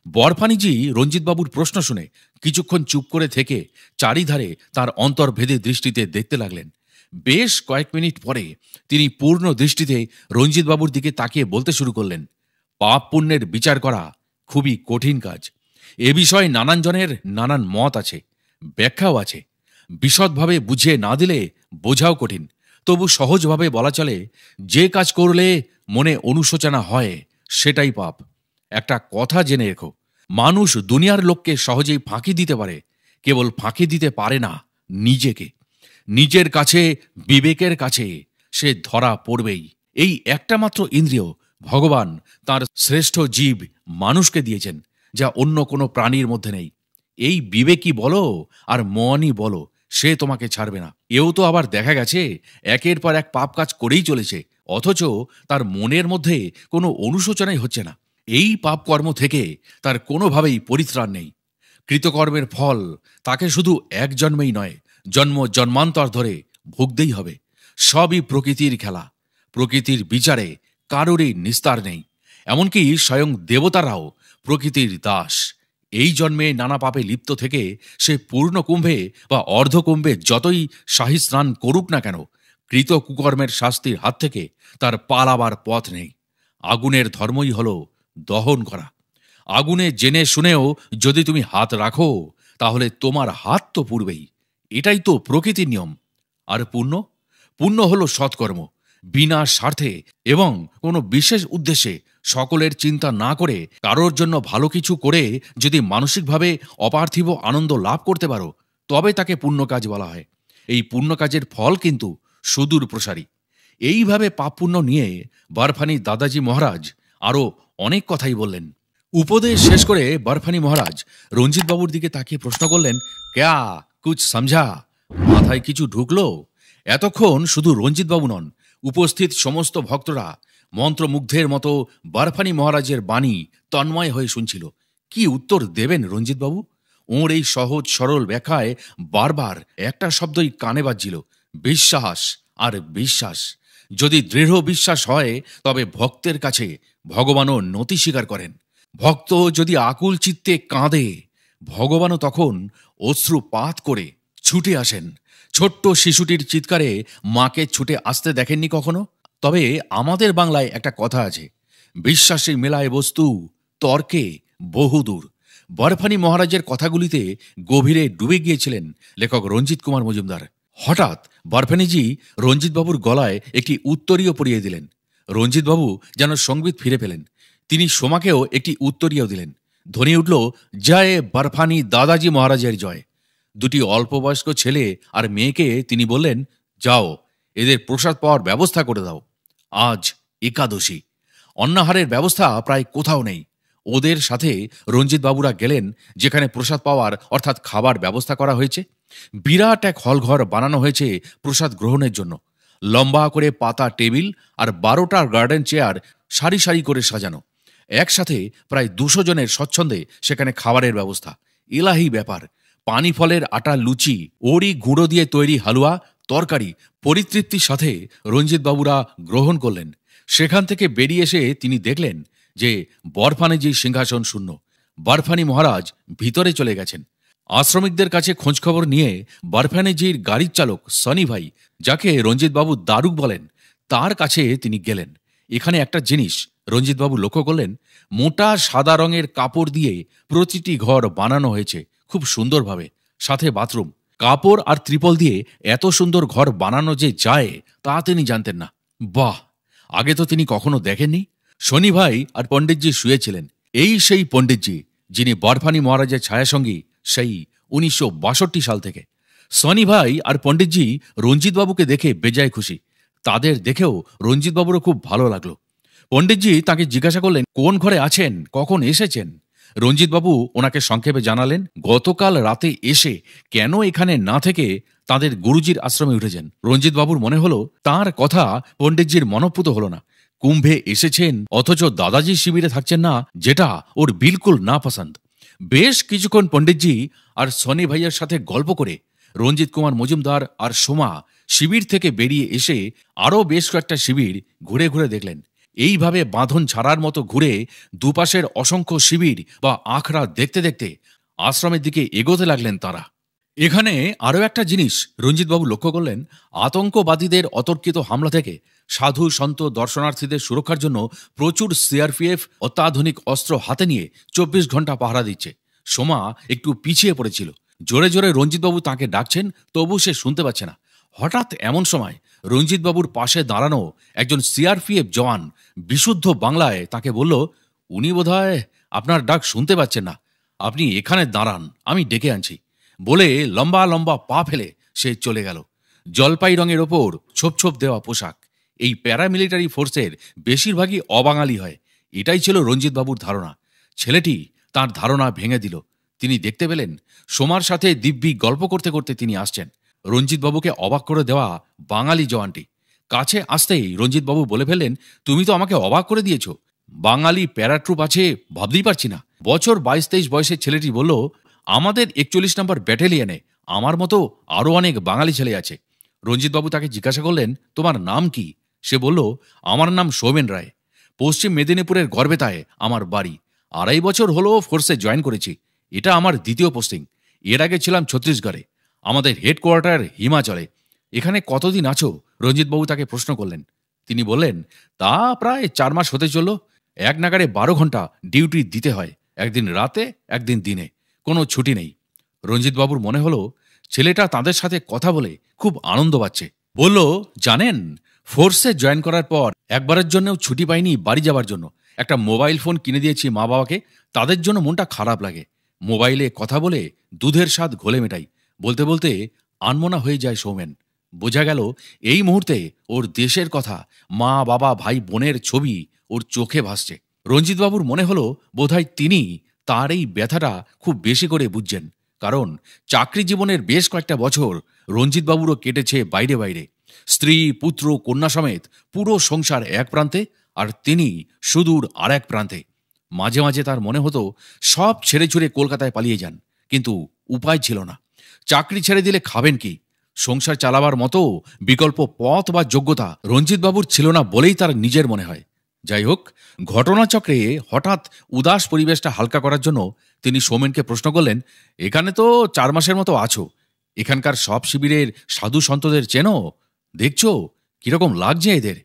বরফানিজি রঞ্জিতবাবুর প্রশ্ন শুনে কিছুক্ষণ চুপ করে থেকে চারিধারে তার অন্তর্ভেদে দৃষ্টিতে দেখতে লাগলেন। বেশ কয়েক মিনিট পরে তিনি পূর্ণ দৃষ্টিতে রঞ্জিতবাবুর দিকে তাকিয়ে বলতে শুরু করলেন, পাপ পুণ্যের বিচার করা খুবই কঠিন কাজ। এ বিষয়ে নানান জনের নানান মত আছে, ব্যাখ্যাও আছে। বিশদভাবে বুঝিয়ে না দিলে বোঝাও কঠিন। তবু সহজভাবে বলা চলে, যে কাজ করলে মনে অনুশোচনা হয় সেটাই পাপ। একটা কথা জেনে রেখো, মানুষ দুনিয়ার লোককে সহজেই ফাঁকি দিতে পারে, কেবল ফাঁকি দিতে পারে না নিজেকে। নিজের কাছে, বিবেকের কাছে সে ধরা পড়বেই। এই একটা মাত্র ইন্দ্রিয় ভগবান তার শ্রেষ্ঠ জীব মানুষকে দিয়েছেন, যা অন্য কোনো প্রাণীর মধ্যে নেই। এই বিবেকই বলো আর মনই বলো, সে তোমাকে ছাড়বে না। এও তো আবার দেখা গেছে একের পর এক পাপ কাজ করেই চলেছে, অথচ তার মনের মধ্যে কোনো অনুশোচনাই হচ্ছে না। এই পাপ কর্ম থেকে তার কোনোভাবেই পরিত্রাণ নেই। কৃতকর্মের ফল তাকে শুধু এক জন্মেই নয়, জন্ম জন্মান্তর ধরে ভুগতেই হবে। সবই প্রকৃতির খেলা। প্রকৃতির বিচারে কারোরই নিস্তার নেই। এমনকি স্বয়ং দেবতারাও প্রকৃতির দাস। এই জন্মে নানা পাপে লিপ্ত থেকে সে পূর্ণ কুম্ভে বা অর্ধকুম্ভে যতই শাহী স্নান করুক না কেন, কৃত কুকর্মের শাস্তির হাত থেকে তার পালাবার পথ নেই। আগুনের ধর্মই হল দহন করা। আগুনে জেনে শুনেও যদি তুমি হাত রাখো, তাহলে তোমার হাত তো পুড়বেই। এটাই তো প্রকৃতির নিয়ম। আর পুণ্য, পুণ্য হলো সৎকর্ম, বিনা স্বার্থে এবং কোনো বিশেষ উদ্দেশ্যে সকলের চিন্তা না করে কারোর জন্য ভালো কিছু করে যদি মানসিকভাবে অপার্থিব আনন্দ লাভ করতে পারো, তবে তাকে পুণ্য কাজ বলা হয়। এই পুণ্য কাজের ফল কিন্তু সুদূর প্রসারী। এইভাবে পাপ পুণ্য নিয়ে বরফানি দাদাজি মহারাজ আরও অনেক কথাই বললেন। উপদেশ শেষ করে বরফানি মহারাজ রঞ্জিতবাবুর দিকে তাকিয়ে প্রশ্ন করলেন, ক্যা কুছ সমঝা? মাথায় কিছু ঢুকলো? এতক্ষণ শুধু রঞ্জিতবাবু নন, উপস্থিত সমস্ত ভক্তরা মন্ত্রমুগ্ধের মতো বরফানি মহারাজের বাণী তন্ময় হয়ে শুনছিল। কি উত্তর দেবেন রঞ্জিতবাবু? ওর এই সহজ সরল ব্যাখ্যায় বারবার একটা শব্দই কানে বাজছিল, বিশ্বাস আর বিশ্বাস। যদি দৃঢ় বিশ্বাস হয় তবে ভক্তের কাছে ভগবানও নতি স্বীকার করেন। ভক্ত যদি আকুল চিত্তে কাঁদে, ভগবানও তখন অশ্রুপাত করে ছুটে আসেন। ছোট্ট শিশুটির চিৎকারে মাকে ছুটে আসতে দেখেননি কখনো? তবে আমাদের বাংলায় একটা কথা আছে, বিশ্বাসে মেলায় বস্তু, তর্কে বহুদূর। বরফানি মহারাজের কথাগুলিতে গভীরে ডুবে গিয়েছিলেন লেখক রঞ্জিত কুমার মজুমদার। হঠাৎ বরফানিজি রঞ্জিতবাবুর গলায় একটি উত্তরীয় পরিয়ে দিলেন। রঞ্জিতবাবু যেন সঙ্গীত ফিরে পেলেন। তিনি সোমাকেও একটি উত্তরীয় দিলেন। ধ্বনি উঠল, জয় বরফানি দাদাজি মহারাজের জয়। দুটি অল্পবয়স্ক ছেলে আর মেয়েকে তিনি বললেন, যাও, এদের প্রসাদ পাওয়ার ব্যবস্থা করে দাও। আজ একাদশী, অন্নাহারের ব্যবস্থা প্রায় কোথাও নেই। ওদের সাথে রঞ্জিতবাবুরা গেলেন যেখানে প্রসাদ পাওয়ার অর্থাৎ খাবার ব্যবস্থা করা হয়েছে। বিরাট এক হলঘর বানানো হয়েছে প্রসাদ গ্রহণের জন্য। লম্বা করে পাতা টেবিল আর 12টা গার্ডেন চেয়ার সারি সারি করে সাজানো। একসাথে প্রায় 200 জনের স্বচ্ছন্দে সেখানে খাবারের ব্যবস্থা। এলাহি ব্যাপার। পানি ফলের আটা লুচি, ওরই গুঁড়ো দিয়ে তৈরি হালুয়া, তরকারি পরিতৃপ্তির সাথে রঞ্জিতবাবুরা গ্রহণ করলেন। সেখান থেকে বেরিয়ে এসে তিনি দেখলেন যে বরফানিজির সিংহাসন শূন্য। বরফানি মহারাজ ভিতরে চলে গেছেন। আশ্রমিকদের কাছে খোঁজখবর নিয়ে বরফানিজির গাড়ির চালক সনি ভাই, যাকে রঞ্জিতবাবু দারুক বলেন, তার কাছে তিনি গেলেন। এখানে একটা জিনিস রঞ্জিতবাবু লক্ষ্য করলেন, মোটা সাদা রঙের কাপড় দিয়ে প্রতিটি ঘর বানানো হয়েছে খুব সুন্দরভাবে, সাথে বাথরুম। কাপড় আর ত্রিপল দিয়ে এত সুন্দর ঘর বানানো যে যায় তা তিনি জানতেন না। বাহ, আগে তো তিনি কখনো দেখেননি। শনি ভাই আর পণ্ডিতজি শুয়েছিলেন। এই সেই পণ্ডিতজি যিনি বরফানি মহারাজের ছায়াসঙ্গী সেই 1962 সাল থেকে। সনি ভাই আর পণ্ডিতজি রঞ্জিতবাবুকে দেখে বেজায় খুশি। তাদের দেখেও রঞ্জিতবাবুরও খুব ভালো লাগলো। পণ্ডিতজি তাকে জিজ্ঞাসা করলেন, কোন ঘরে আছেন, কখন এসেছেন? রঞ্জিতবাবু ওনাকে সংক্ষেপে জানালেন, গতকাল রাতে এসে কেন এখানে না থেকে তাদের গুরুজির আশ্রমে উঠেছেন। রঞ্জিতবাবুর মনে হলো তার কথা পণ্ডিতজির মনঃপুত হলো না। কুম্ভে এসেছেন অথচ দাদাজি শিবিরে থাকছেন না, যেটা ওর বিলকুল না পছন্দ। বেশ কিছুক্ষণ পণ্ডিতজি আর সনি ভাইয়ের সাথে গল্প করে রঞ্জিত কুমার মজুমদার আর সোমা শিবির থেকে বেরিয়ে এসে আরও বেশ কয়েকটা শিবির ঘুরে ঘুরে দেখলেন। এইভাবে বাঁধন ছাড়ার মতো ঘুরে দুপাশের অসংখ্য শিবির বা আখড়া দেখতে দেখতে আশ্রমের দিকে এগোতে লাগলেন তারা। এখানে আরও একটা জিনিস রঞ্জিতবাবু লক্ষ্য করলেন, আতঙ্কবাদীদের অতর্কিত হামলা থেকে সাধু সন্ত দর্শনার্থীদের সুরক্ষার জন্য প্রচুর সিআরপিএফ অত্যাধুনিক অস্ত্র হাতে নিয়ে 24 ঘন্টা পাহারা দিচ্ছে। সোমা একটু পিছিয়ে পড়েছিল। জোরে জোরে রঞ্জিতবাবু তাকে ডাকছেন, তবু সে শুনতে পাচ্ছে না। হঠাৎ এমন সময় রঞ্জিতবাবুর পাশে দাঁড়ানো একজন সিআরপিএফ জওয়ান বিশুদ্ধ বাংলায় তাকে বলল, উনি বোধহয় আপনার ডাক শুনতে পাচ্ছেন না, আপনি এখানে দাঁড়ান, আমি ডেকে আনছি। বলে লম্বা লম্বা পা ফেলে সে চলে গেল। জলপাই রঙের ওপর ছোপ ছোপ দেওয়া পোশাক। এই প্যারামিলিটারি ফোর্সের বেশিরভাগই অবাঙালি হয়, এটাই ছিল রঞ্জিতবাবুর ধারণা। ছেলেটি তার ধারণা ভেঙে দিল। তিনি দেখতে পেলেন সোমার সাথে দিব্যি গল্প করতে করতে তিনি আসছেন। রঞ্জিতবাবুকে অবাক করে দেওয়া বাঙালি জওয়ানটি কাছে আসতেই রঞ্জিতবাবু বলে ফেললেন, তুমি তো আমাকে অবাক করে দিয়েছ, বাঙালি প্যারাট্রুপ আছে ভাবতেই পারছি না। বছর 22-23 বয়সের ছেলেটি বলল, আমাদের 41 নম্বর ব্যাটালিয়নে আমার মতো আরও অনেক বাঙালি ছেলে আছে। রঞ্জিতবাবু তাকে জিজ্ঞাসা করলেন, তোমার নাম কি? সে বলল, আমার নাম সৌমেন রায়, পশ্চিম মেদিনীপুরের গড়বেতায় আমার বাড়ি। 2.5 বছর হলো ফোর্সে জয়েন করেছি, এটা আমার দ্বিতীয় পোস্টিং। এর আগে ছিলাম ছত্তিশগড়ে, আমাদের হেডকোয়ার্টার হিমাচলে। এখানে কতদিন আছো? রঞ্জিতবাবু তাকে প্রশ্ন করলেন। তিনি বললেন, তা প্রায় 4 মাস হতে চলল। এক নাগাড়ে 12 ঘন্টা ডিউটি দিতে হয়, একদিন রাতে একদিন দিনে, কোনো ছুটি নেই। রঞ্জিতবাবুর মনে হলো ছেলেটা তাদের সাথে কথা বলে খুব আনন্দ পাচ্ছে। বলল, জানেন, ফোর্সে জয়েন করার পর একবারের জন্যও ছুটি পাইনি বাড়ি যাবার জন্য। একটা মোবাইল ফোন কিনে দিয়েছি মা বাবাকে, তাদের জন্য মনটা খারাপ লাগে। মোবাইলে কথা বলে দুধের স্বাদ ঘোলে মেটাই। বলতে বলতে আনমনা হয়ে যায় সৌমেন। বোঝা গেল এই মুহূর্তে ওর দেশের কথা, মা বাবা ভাই বোনের ছবি ওর চোখে ভাসছে। রঞ্জিতবাবুর মনে হলো বোধহয় তিনি তার এই ব্যথাটা খুব বেশি করে বুঝছেন। কারণ চাকরি জীবনের বেশ কয়েকটা বছর রঞ্জিতবাবুরও কেটেছে বাইরে বাইরে। স্ত্রী পুত্র কন্যা সমেত পুরো সংসার এক প্রান্তে, আর তিনি সুদূর আর এক প্রান্তে। মাঝে মাঝে তার মনে হতো সব ছেড়ে ছুড়ে কলকাতায় পালিয়ে যান, কিন্তু উপায় ছিল না। চাকরি ছেড়ে দিলে খাবেন কি? সংসার চালাবার মতো বিকল্প পথ বা যোগ্যতা রঞ্জিতবাবুর ছিল না বলেই তার নিজের মনে হয়। যাই হোক, ঘটনাচক্রে হঠাৎ উদাস পরিবেশটা হালকা করার জন্য তিনি সৌমেনকে প্রশ্ন করলেন, এখানে তো 4 মাসের মতো আছো, এখানকার সব শিবিরের সাধু সন্তদের চেনো? দেখছো কিরকম লাগছে এদের?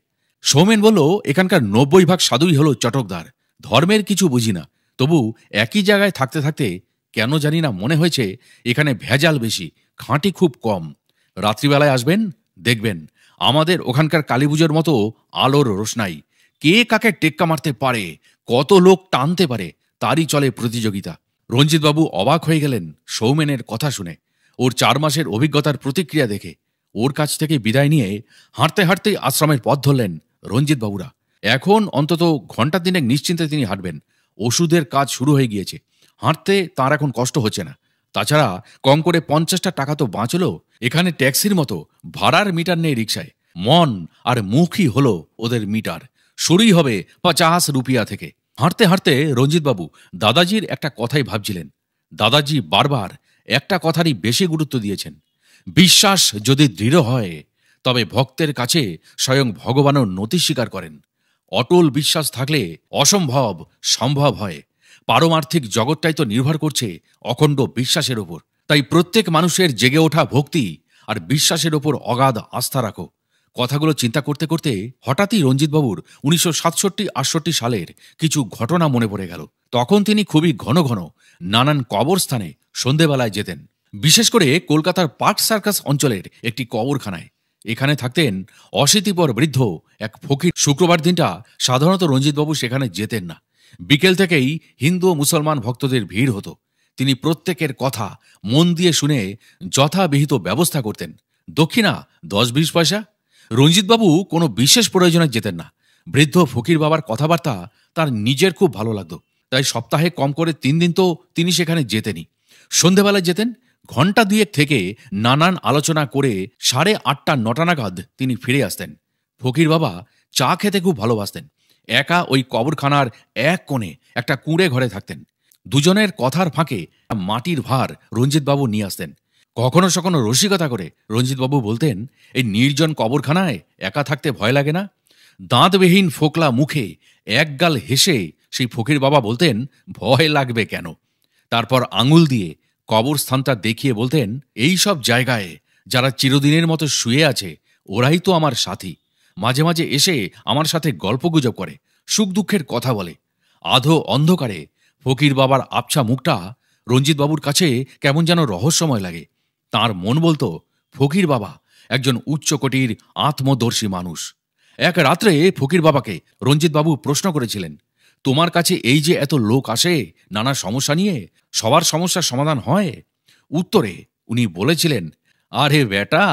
সৌমেন বলল, এখানকার 90% সাধুই হলো চটকদার, ধর্মের কিছু বুঝি না। তবু একই জায়গায় থাকতে থাকতে কেন জানি না মনে হয়েছে এখানে ভেজাল বেশি, খাঁটি খুব কম। রাত্রিবেলায় আসবেন, দেখবেন আমাদের ওখানকার কালীপুজোর মতো আলোর রোশনাই। কে কাকে টেক্কা মারতে পারে, কত লোক টানতে পারে, তারই চলে প্রতিযোগিতা। রঞ্জিতবাবু অবাক হয়ে গেলেন সৌমেনের কথা শুনে, ওর 4 মাসের অভিজ্ঞতার প্রতিক্রিয়া দেখে। ওর কাছ থেকে বিদায় নিয়ে হাঁটতে হাঁটতেই আশ্রমের পথ ধরলেন রঞ্জিতবাবুরা। এখন অন্তত ঘণ্টা দিনেক নিশ্চিন্তে তিনি হাঁটবেন। ওষুধের কাজ শুরু হয়ে গিয়েছে, হাঁটতে তার এখন কষ্ট হচ্ছে না। তাছাড়া কম করে 50টা টাকা তো বাঁচলো। এখানে ট্যাক্সির মতো ভাড়ার মিটার নেই রিকশায়, মন আর মুখই হলো ওদের মিটার। শুরুই হবে 50 রুপিয়া থেকে। হাঁটতে হাঁটতে রঞ্জিতবাবু দাদাজির একটা কথাই ভাবছিলেন। দাদাজি বারবার একটা কথারই বেশি গুরুত্ব দিয়েছেন, বিশ্বাস যদি দৃঢ় হয় তবে ভক্তের কাছে স্বয়ং ভগবানও নতি স্বীকার করেন। অটল বিশ্বাস থাকলে অসম্ভব সম্ভব হয়। পারমার্থিক জগৎটাই তো নির্ভর করছে অখণ্ড বিশ্বাসের ওপর। তাই প্রত্যেক মানুষের জেগে ওঠা ভক্তি আর বিশ্বাসের ওপর অগাধ আস্থা রাখো। কথাগুলো চিন্তা করতে করতে হঠাৎই রঞ্জিতবাবুর 1967-68 সালের কিছু ঘটনা মনে পড়ে গেল। তখন তিনি খুবই ঘন ঘন নানান কবরস্থানে সন্ধেবেলায় যেতেন, বিশেষ করে কলকাতার পার্ক সার্কাস অঞ্চলের একটি কবরখানায়। এখানে থাকতেন অশীতিপর বৃদ্ধ এক ফকির। শুক্রবার দিনটা সাধারণত রঞ্জিতবাবু সেখানে যেতেন না। বিকেল থেকেই হিন্দু ও মুসলমান ভক্তদের ভিড় হতো। তিনি প্রত্যেকের কথা মন দিয়ে শুনে যথাবিহিত ব্যবস্থা করতেন। দক্ষিণা 10-20 পয়সা। রঞ্জিতবাবু কোনো বিশেষ প্রয়োজনে যেতেন না। বৃদ্ধ ফকির বাবার কথাবার্তা তার নিজের খুব ভালো লাগতো, তাই সপ্তাহে কম করে 3 দিন তো তিনি সেখানে যেতেনই। সন্ধেবেলায় যেতেন, ঘণ্টা 2 থেকে নানান আলোচনা করে 8:30-9টা নাগাদ তিনি ফিরে আসতেন। ফকির বাবা চা খেতে খুব ভালোবাসতেন। একা ওই কবরখানার এক কোণে একটা কুঁড়ে ঘরে থাকতেন। দুজনের কথার ফাঁকে মাটির ভার রঞ্জিতবাবু নিয়ে আসতেন। কখনো সখনো রসিকতা করে রঞ্জিতবাবু বলতেন, এই নির্জন কবরখানায় একা থাকতে ভয় লাগে না? দাঁতবিহীন ফোকলা মুখে একগাল হেসে সেই ফকির বাবা বলতেন, ভয় লাগবে কেন? তারপর আঙুল দিয়ে কবরস্থানটা দেখিয়ে বলতেন, এই সব জায়গায় যারা চিরদিনের মতো শুয়ে আছে ওরাই তো আমার সাথী। মাঝে মাঝে এসে আমার সাথে গল্পগুজব করে, সুখ দুঃখের কথা বলে। আধো অন্ধকারে ফকির বাবার আবছা মুখটা রঞ্জিতবাবুর কাছে কেমন যেন রহস্যময় লাগে। তার মন বলতো, ফকির বাবা একজন উচ্চকোটির আত্মদর্শী মানুষ। এক রাত্রে ফকির বাবাকে রঞ্জিতবাবু প্রশ্ন করেছিলেন, তোমার কাছে এই যে এত লোক আসে নানা সমস্যা নিয়ে, সবার সমস্যার সমাধান হয়? উত্তরে উনি বলেছিলেন, আরে বেটা,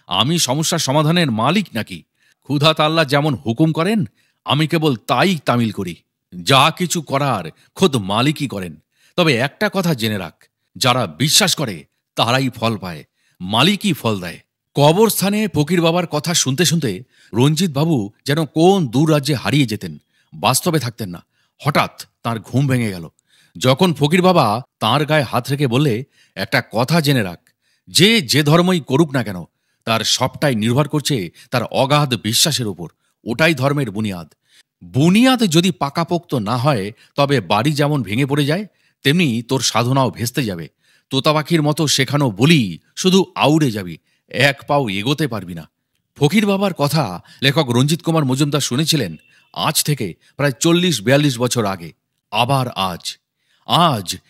আমি সমস্যার সমাধানের মালিক নাকি? ক্ষুধাত আল্লাহ যেমন হুকুম করেন আমি কেবল তাই তামিল করি। যা কিছু করার খোদ মালিকই করেন। তবে একটা কথা জেনে রাখ, যারা বিশ্বাস করে তারাই ফল পায়, মালিকই ফল দেয়। কবরস্থানে ফকির বাবার কথা শুনতে শুনতে রঞ্জিতবাবু যেন কোন দূর রাজ্যে হারিয়ে যেতেন, বাস্তবে থাকতেন না। হঠাৎ তার ঘুম ভেঙে গেল যখন ফকির বাবা তাঁর গায়ে হাত রেখে বললে, একটা কথা জেনে রাখ, যে ধর্মই করুক না কেন তার সবটাই নির্ভর করছে তার অগাধ বিশ্বাসের উপর। ওটাই ধর্মের বুনিয়াদ। বুনিয়াদ যদি পাকাপোক্ত না হয় তবে বাড়ি যেমন ভেঙে পড়ে যায়, তেমনি তোর সাধনাও ভেস্তে যাবে। তোতা পাখির মতো শেখানো বলি শুধু আউড়ে যাবি, এক পাও এগোতে পারবি না। ফকির বাবার কথা লেখক রঞ্জিত কুমার মজুমদার শুনেছিলেন আজ থেকে প্রায় 40-42 বছর আগে। আবার আজ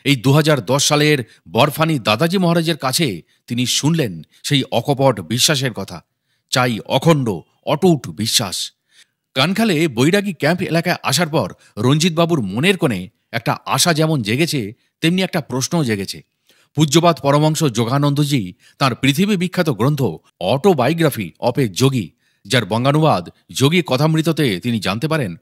এই 2010 সালের বরফানি দাদাজি মহারাজের কাছে তিনি শুনলেন সেই অকপট বিশ্বাসের কথা। চাই অখণ্ড অটুট বিশ্বাস। কানখালে বৈরাগী ক্যাম্প এলাকায় আসার পর রঞ্জিতবাবুর মনের কোণে একটা আশা যেমন জেগেছে, তেমনি একটা প্রশ্নও জেগেছে। পূজ্যপাত পরমহংস যোগানন্দজি তাঁর পৃথিবী বিখ্যাত গ্রন্থ অটোবায়োগ্রাফি অফ এ যোগী, যার বঙ্গানুবাদ যোগী কথামৃততে তিনি জানতে পারেন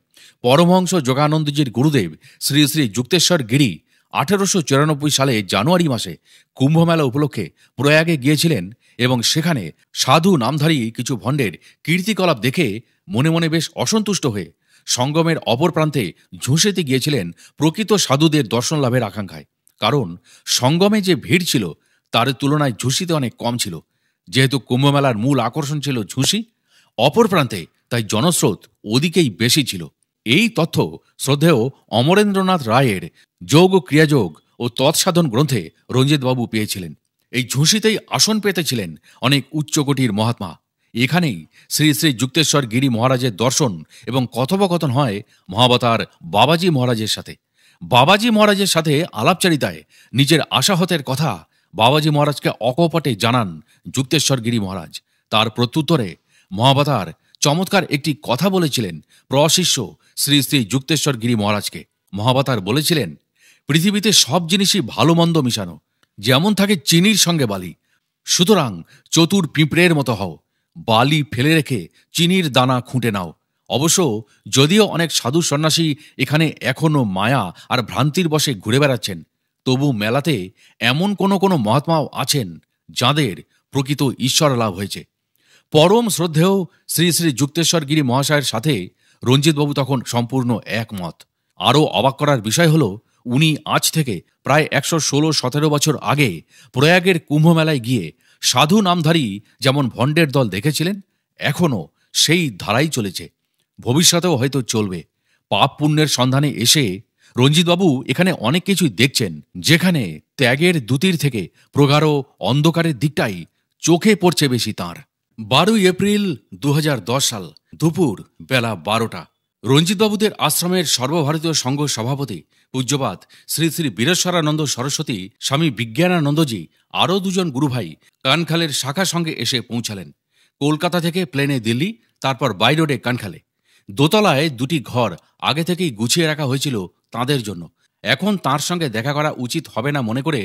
পরমহংস যোগানন্দজির গুরুদেব শ্রী শ্রী যুক্তেশ্বর গিরি 1894 সালে জানুয়ারি মাসে কুম্ভমেলা উপলক্ষে প্রয়াগে গিয়েছিলেন এবং সেখানে সাধু নামধারী কিছু ভণ্ডের কীর্তিকলাপ দেখে মনে মনে বেশ অসন্তুষ্ট হয়ে সঙ্গমের অপর প্রান্তে ঝুঁসেতে গিয়েছিলেন প্রকৃত সাধুদের দর্শন লাভের আকাঙ্ক্ষায়। কারণ সঙ্গমে যে ভিড় ছিল তার তুলনায় ঝুঁসিতে অনেক কম ছিল। যেহেতু কুম্ভমেলার মূল আকর্ষণ ছিল ঝুঁসি, অপর প্রান্তে তাই জনস্রোত ওদিকেই বেশি ছিল। এই তথ্য শ্রদ্ধেয় অমরেন্দ্রনাথ রায়ের যোগ ও ক্রিয়াযোগ ও তৎসাধন গ্রন্থে রঞ্জিতবাবু পেয়েছিলেন। এই ঝুঁসিতেই আসন পেতেছিলেন অনেক উচ্চকোটির মহাত্মা। এখানেই শ্রী শ্রী যুক্তেশ্বর গিরি মহারাজের দর্শন এবং কথোপকথন হয় মহাবতার বাবাজি মহারাজের সাথে। বাবাজি মহারাজের সাথে আলাপচারিতায় নিজের আশাহতের কথা বাবাজি মহারাজকে অকপটে জানান যুক্তেশ্বর গিরি মহারাজ। তার প্রত্যুত্তরে মহাবতার চমৎকার একটি কথা বলেছিলেন প্রশিষ্য শ্রী শ্রী যুক্তেশ্বর গিরি মহারাজকে। মহাবতার বলেছিলেন, পৃথিবীতে সব জিনিসই ভালো মন্দ মিশানো, যেমন থাকে চিনির সঙ্গে বালি। সুতরাং চতুর পিঁপড়ের মতো হও, বালি ফেলে রেখে চিনির দানা খুঁটে নাও। অবশ্য যদিও অনেক সাধু সন্ন্যাসী এখানে এখনো মায়া আর ভ্রান্তির বশে ঘুরে বেড়াচ্ছেন, তবু মেলাতে এমন কোনো কোনো মহাত্মাও আছেন যাঁদের প্রকৃত ঈশ্বর লাভ হয়েছে। পরম শ্রদ্ধেয় শ্রী শ্রী যুক্তেশ্বর গিরি মহাশয়ের সাথে রঞ্জিতবাবু তখন সম্পূর্ণ একমত। আরও অবাক করার বিষয় হল, উনি আজ থেকে প্রায় 116-17 বছর আগে প্রয়াগের কুম্ভমেলায় গিয়ে সাধু নামধারী যেমন ভণ্ডের দল দেখেছিলেন, এখনও সেই ধারাই চলেছে, ভবিষ্যতেও হয়তো চলবে। পাপ পুণ্যের সন্ধানে এসে রঞ্জিতবাবু এখানে অনেক কিছুই দেখছেন, যেখানে ত্যাগের দ্যুতির থেকে প্রগাঢ় অন্ধকারের দিকটাই চোখে পড়ছে বেশি তাঁর। 12 এপ্রিল 2010 সাল দুপুর বেলা 12টা রঞ্জিতবাবুদের আশ্রমের সর্বভারতীয় সংঘ সভাপতি পূজ্যপাত শ্রী শ্রী বীরেশ্বরানন্দ সরস্বতী স্বামী বিজ্ঞানানন্দজি আরও দুজন গুরুভাই কানখালের শাখা সঙ্গে এসে পৌঁছালেন। কলকাতা থেকে প্লেনে দিল্লি, তারপর বাই রোডে কানখালে। দোতলায় দুটি ঘর আগে থেকেই গুছিয়ে রাখা হয়েছিল তাঁদের জন্য। এখন তাঁর সঙ্গে দেখা করা উচিত হবে না মনে করে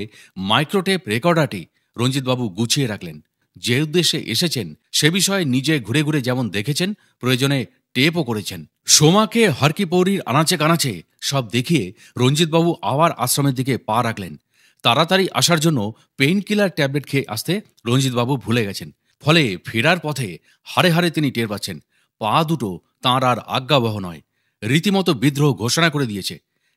মাইক্রোটেপ রেকর্ডারটি রঞ্জিতবাবু গুছিয়ে রাখলেন। যে উদ্দেশ্যে এসেছেন সে বিষয়ে নিজে ঘুরে ঘুরে যেমন দেখেছেন, প্রয়োজনে টেপও করেছেন। সোমাকে হরকিপৌরির আনাচে কানাচে সব দেখিয়ে রঞ্জিতবাবু আবার আশ্রমের দিকে পা রাখলেন। তাড়াতাড়ি আসার জন্য পেইন কিলার ট্যাবলেট খেয়ে আসতে রঞ্জিতবাবু ভুলে গেছেন। ফলে ফেরার পথে হাড়ে হাড়ে তিনি টের পাচ্ছেন পা দুটো তাঁর আর আজ্ঞাবহ নয়, রীতিমতো বিদ্রোহ ঘোষণা করে দিয়েছে।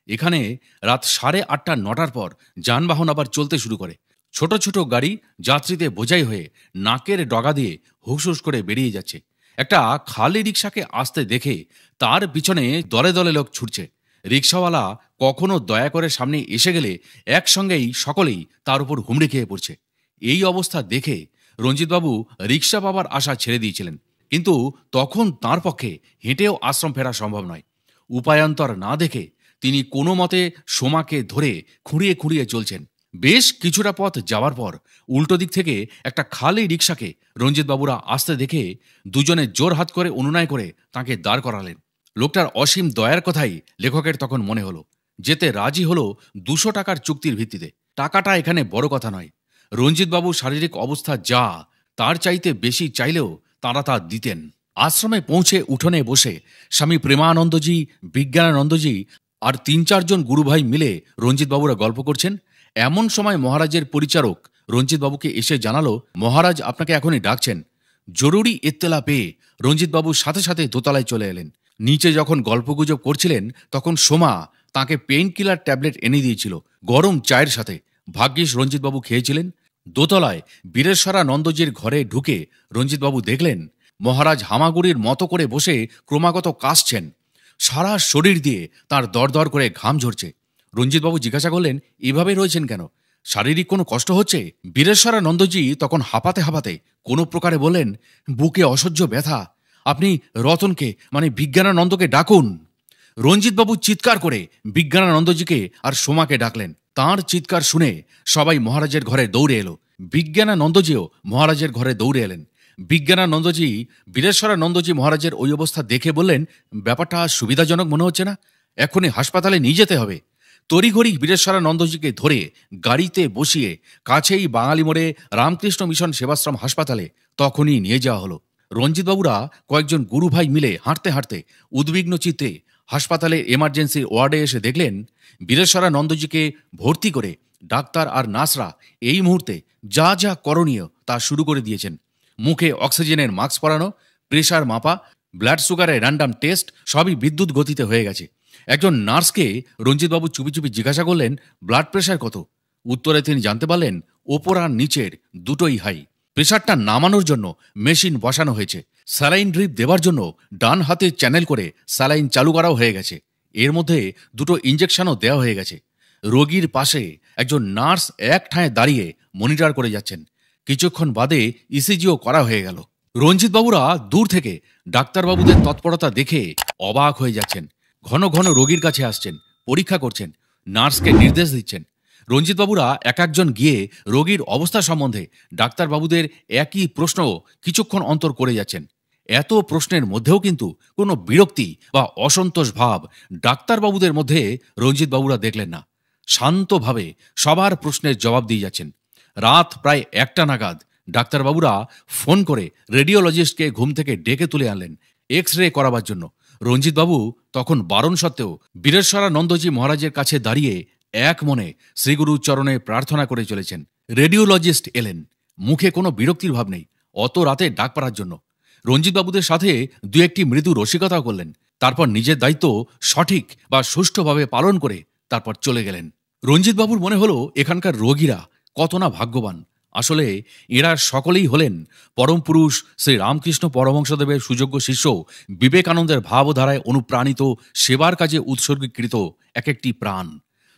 এখানে রাত 8:30-9টার পর যানবাহন আবার চলতে শুরু করে। ছোট ছোট গাড়ি যাত্রীতে বোঝাই হয়ে নাকের ডগা দিয়ে হুসহুস করে বেরিয়ে যাচ্ছে। একটা খালি রিক্সাকে আসতে দেখে তার পিছনে দলে দলে লোক ছুটছে। রিক্সাওয়ালা কখনো দয়া করে সামনে এসে গেলে একসঙ্গেই সকলেই তার উপর হুমড়ি খেয়ে পড়ছে। এই অবস্থা দেখে রঞ্জিতবাবু রিক্সা পাবার আশা ছেড়ে দিয়েছিলেন, কিন্তু তখন তাঁর পক্ষে হেঁটেও আশ্রম ফেরা সম্ভব নয়। উপায়ান্তর না দেখে তিনি কোনো মতে সোমাকে ধরে খুঁড়িয়ে খুঁড়িয়ে চলছেন। বেশ কিছুটা পথ যাওয়ার পর উল্টো দিক থেকে একটা খালি রিক্সাকে রঞ্জিতবাবুরা আসতে দেখে দুজনে জোর হাত করে অনুনয় করে তাঁকে দাঁড় করালেন। লোকটার অসীম দয়ার কথাই লেখকের তখন মনে হলো। যেতে রাজি হলো 200 টাকার চুক্তির ভিত্তিতে। টাকাটা এখানে বড় কথা নয়। রঞ্জিতবাবুর শারীরিক অবস্থা যা, তার চাইতে বেশি চাইলেও তাঁরা তা দিতেন। আশ্রমে পৌঁছে উঠোনে বসে স্বামী প্রেমানন্দজি, বিজ্ঞানানন্দজি আর 3-4 জন গুরুভাই মিলে রঞ্জিতবাবুরা গল্প করছেন। এমন সময় মহারাজের পরিচারক রঞ্জিতবাবুকে এসে জানালো, মহারাজ আপনাকে এখনই ডাকছেন। জরুরি ইত্তেলা পেয়ে রঞ্জিতবাবুর সাথে সাথে দোতলায় চলে এলেন। নিচে যখন গল্পগুজব করছিলেন তখন সোমা তাঁকে পেইন কিলার ট্যাবলেট এনে দিয়েছিল গরম চায়ের সাথে। ভাগ্যিস রঞ্জিতবাবু খেয়েছিলেন। দোতলায় বীরেশ্বরানন্দজির ঘরে ঢুকে রঞ্জিতবাবু দেখলেন মহারাজ হামাগুড়ির মতো করে বসে ক্রমাগত কাশছেন। সারা শরীর দিয়ে তার দরদর করে ঘাম ঝরছে। রঞ্জিতবাবু জিজ্ঞাসা করলেন, এভাবে রয়েছেন কেন? শারীরিক কোনো কষ্ট হচ্ছে? বীরেশ্বরানন্দজি তখন হাঁপাতে হাঁপাতে কোনো প্রকারে বললেন, বুকে অসহ্য ব্যথা, আপনি রতনকে মানে বিজ্ঞানানন্দকে ডাকুন। রঞ্জিতবাবু চিৎকার করে বিজ্ঞানানন্দজিকে আর সোমাকে ডাকলেন। তাঁর চিৎকার শুনে সবাই মহারাজের ঘরে দৌড়ে এলো। বিজ্ঞানানন্দজিও মহারাজের ঘরে দৌড়ে এলেন। বিজ্ঞানানন্দজি বীরেশ্বরানন্দজি মহারাজের ওই অবস্থা দেখে বললেন, ব্যাপারটা সুবিধাজনক মনে হচ্ছে না, এখনই হাসপাতালে নিয়ে যেতে হবে। তড়িঘড়ি বীরেশ্বরানন্দজিকে ধরে গাড়িতে বসিয়ে কাছেই বাঙালি মোড়ে রামকৃষ্ণ মিশন সেবাশ্রম হাসপাতালে তখনই নিয়ে যাওয়া হলো। রঞ্জিতবাবুরা কয়েকজন গুরু ভাই মিলে হাঁটতে হাঁটতে উদ্বিগ্ন চিত্তে হাসপাতালের এমার্জেন্সি ওয়ার্ডে এসে দেখলেন বীরেশ্বরানন্দজিকে ভর্তি করে ডাক্তার আর নার্সরা এই মুহূর্তে যা যা করণীয় তা শুরু করে দিয়েছেন। মুখে অক্সিজেনের মাস্ক পরানো, প্রেশার মাপা, ব্লাড সুগারের র্যান্ডাম টেস্ট সবই বিদ্যুৎ গতিতে হয়ে গেছে। একজন নার্সকে রঞ্জিতবাবু চুপি চুপি জিজ্ঞাসা করলেন, ব্লাড প্রেশার কত? উত্তরে তিনি জানতে পারলেন ওপর আর নিচের দুটোই হাই। প্রেশারটা নামানোর জন্য মেশিন বসানো হয়েছে। স্যালাইন ড্রিপ দেওয়ার জন্য ডান হাতে চ্যানেল করে স্যালাইন চালু করাও হয়ে গেছে। এর মধ্যে দুটো ইঞ্জেকশনও দেওয়া হয়ে গেছে। রোগীর পাশে একজন নার্স এক ঠাঁয়ে দাঁড়িয়ে মনিটর করে যাচ্ছেন। কিছুক্ষণ বাদে ইসিজিও করা হয়ে গেল। রঞ্জিতবাবুরা দূর থেকে ডাক্তারবাবুদের তৎপরতা দেখে অবাক হয়ে যাচ্ছেন। ঘন ঘন রোগীর কাছে আসছেন, পরীক্ষা করছেন, নার্সকে নির্দেশ দিচ্ছেন। রঞ্জিতবাবুরা এক একজন গিয়ে রোগীর অবস্থা সম্বন্ধে ডাক্তারবাবুদের একই প্রশ্ন কিছুক্ষণ অন্তর করে যাচ্ছেন। এত প্রশ্নের মধ্যেও কিন্তু কোনো বিরক্তি বা অসন্তোষ ভাব ডাক্তারবাবুদের মধ্যে রঞ্জিতবাবুরা দেখলেন না। শান্তভাবে সবার প্রশ্নের জবাব দিয়ে যাচ্ছেন। রাত প্রায় 1টা নাগাদ ডাক্তারবাবুরা ফোন করে রেডিওলজিস্টকে ঘুম থেকে ডেকে তুলে আনলেন এক্স রে করাবার জন্য। রঞ্জিতবাবু তখন বারণ সত্ত্বেও বীরেশ্বরানন্দজি মহারাজের কাছে দাঁড়িয়ে এক মনে শ্রীগুরুর চরণে প্রার্থনা করে চলেছেন। রেডিওলজিস্ট এলেন, মুখে কোনো বিরক্তির ভাব নেই, অত রাতে ডাক পড়ার জন্য। রঞ্জিতবাবুদের সাথে দু একটি মৃদু রসিকতাও করলেন। তারপর নিজের দায়িত্ব সঠিক বা সুষ্ঠুভাবে পালন করে তারপর চলে গেলেন। রঞ্জিতবাবুর মনে হলো এখানকার রোগীরা কত না ভাগ্যবান। আসলে এরা সকলেই হলেন পরম পুরুষ শ্রী রামকৃষ্ণ পরমহংসদেবের সুযোগ্য শিষ্য বিবেকানন্দের ভাবধারায় অনুপ্রাণিত সেবার কাজে উৎসর্গীকৃত এক একটি প্রাণ।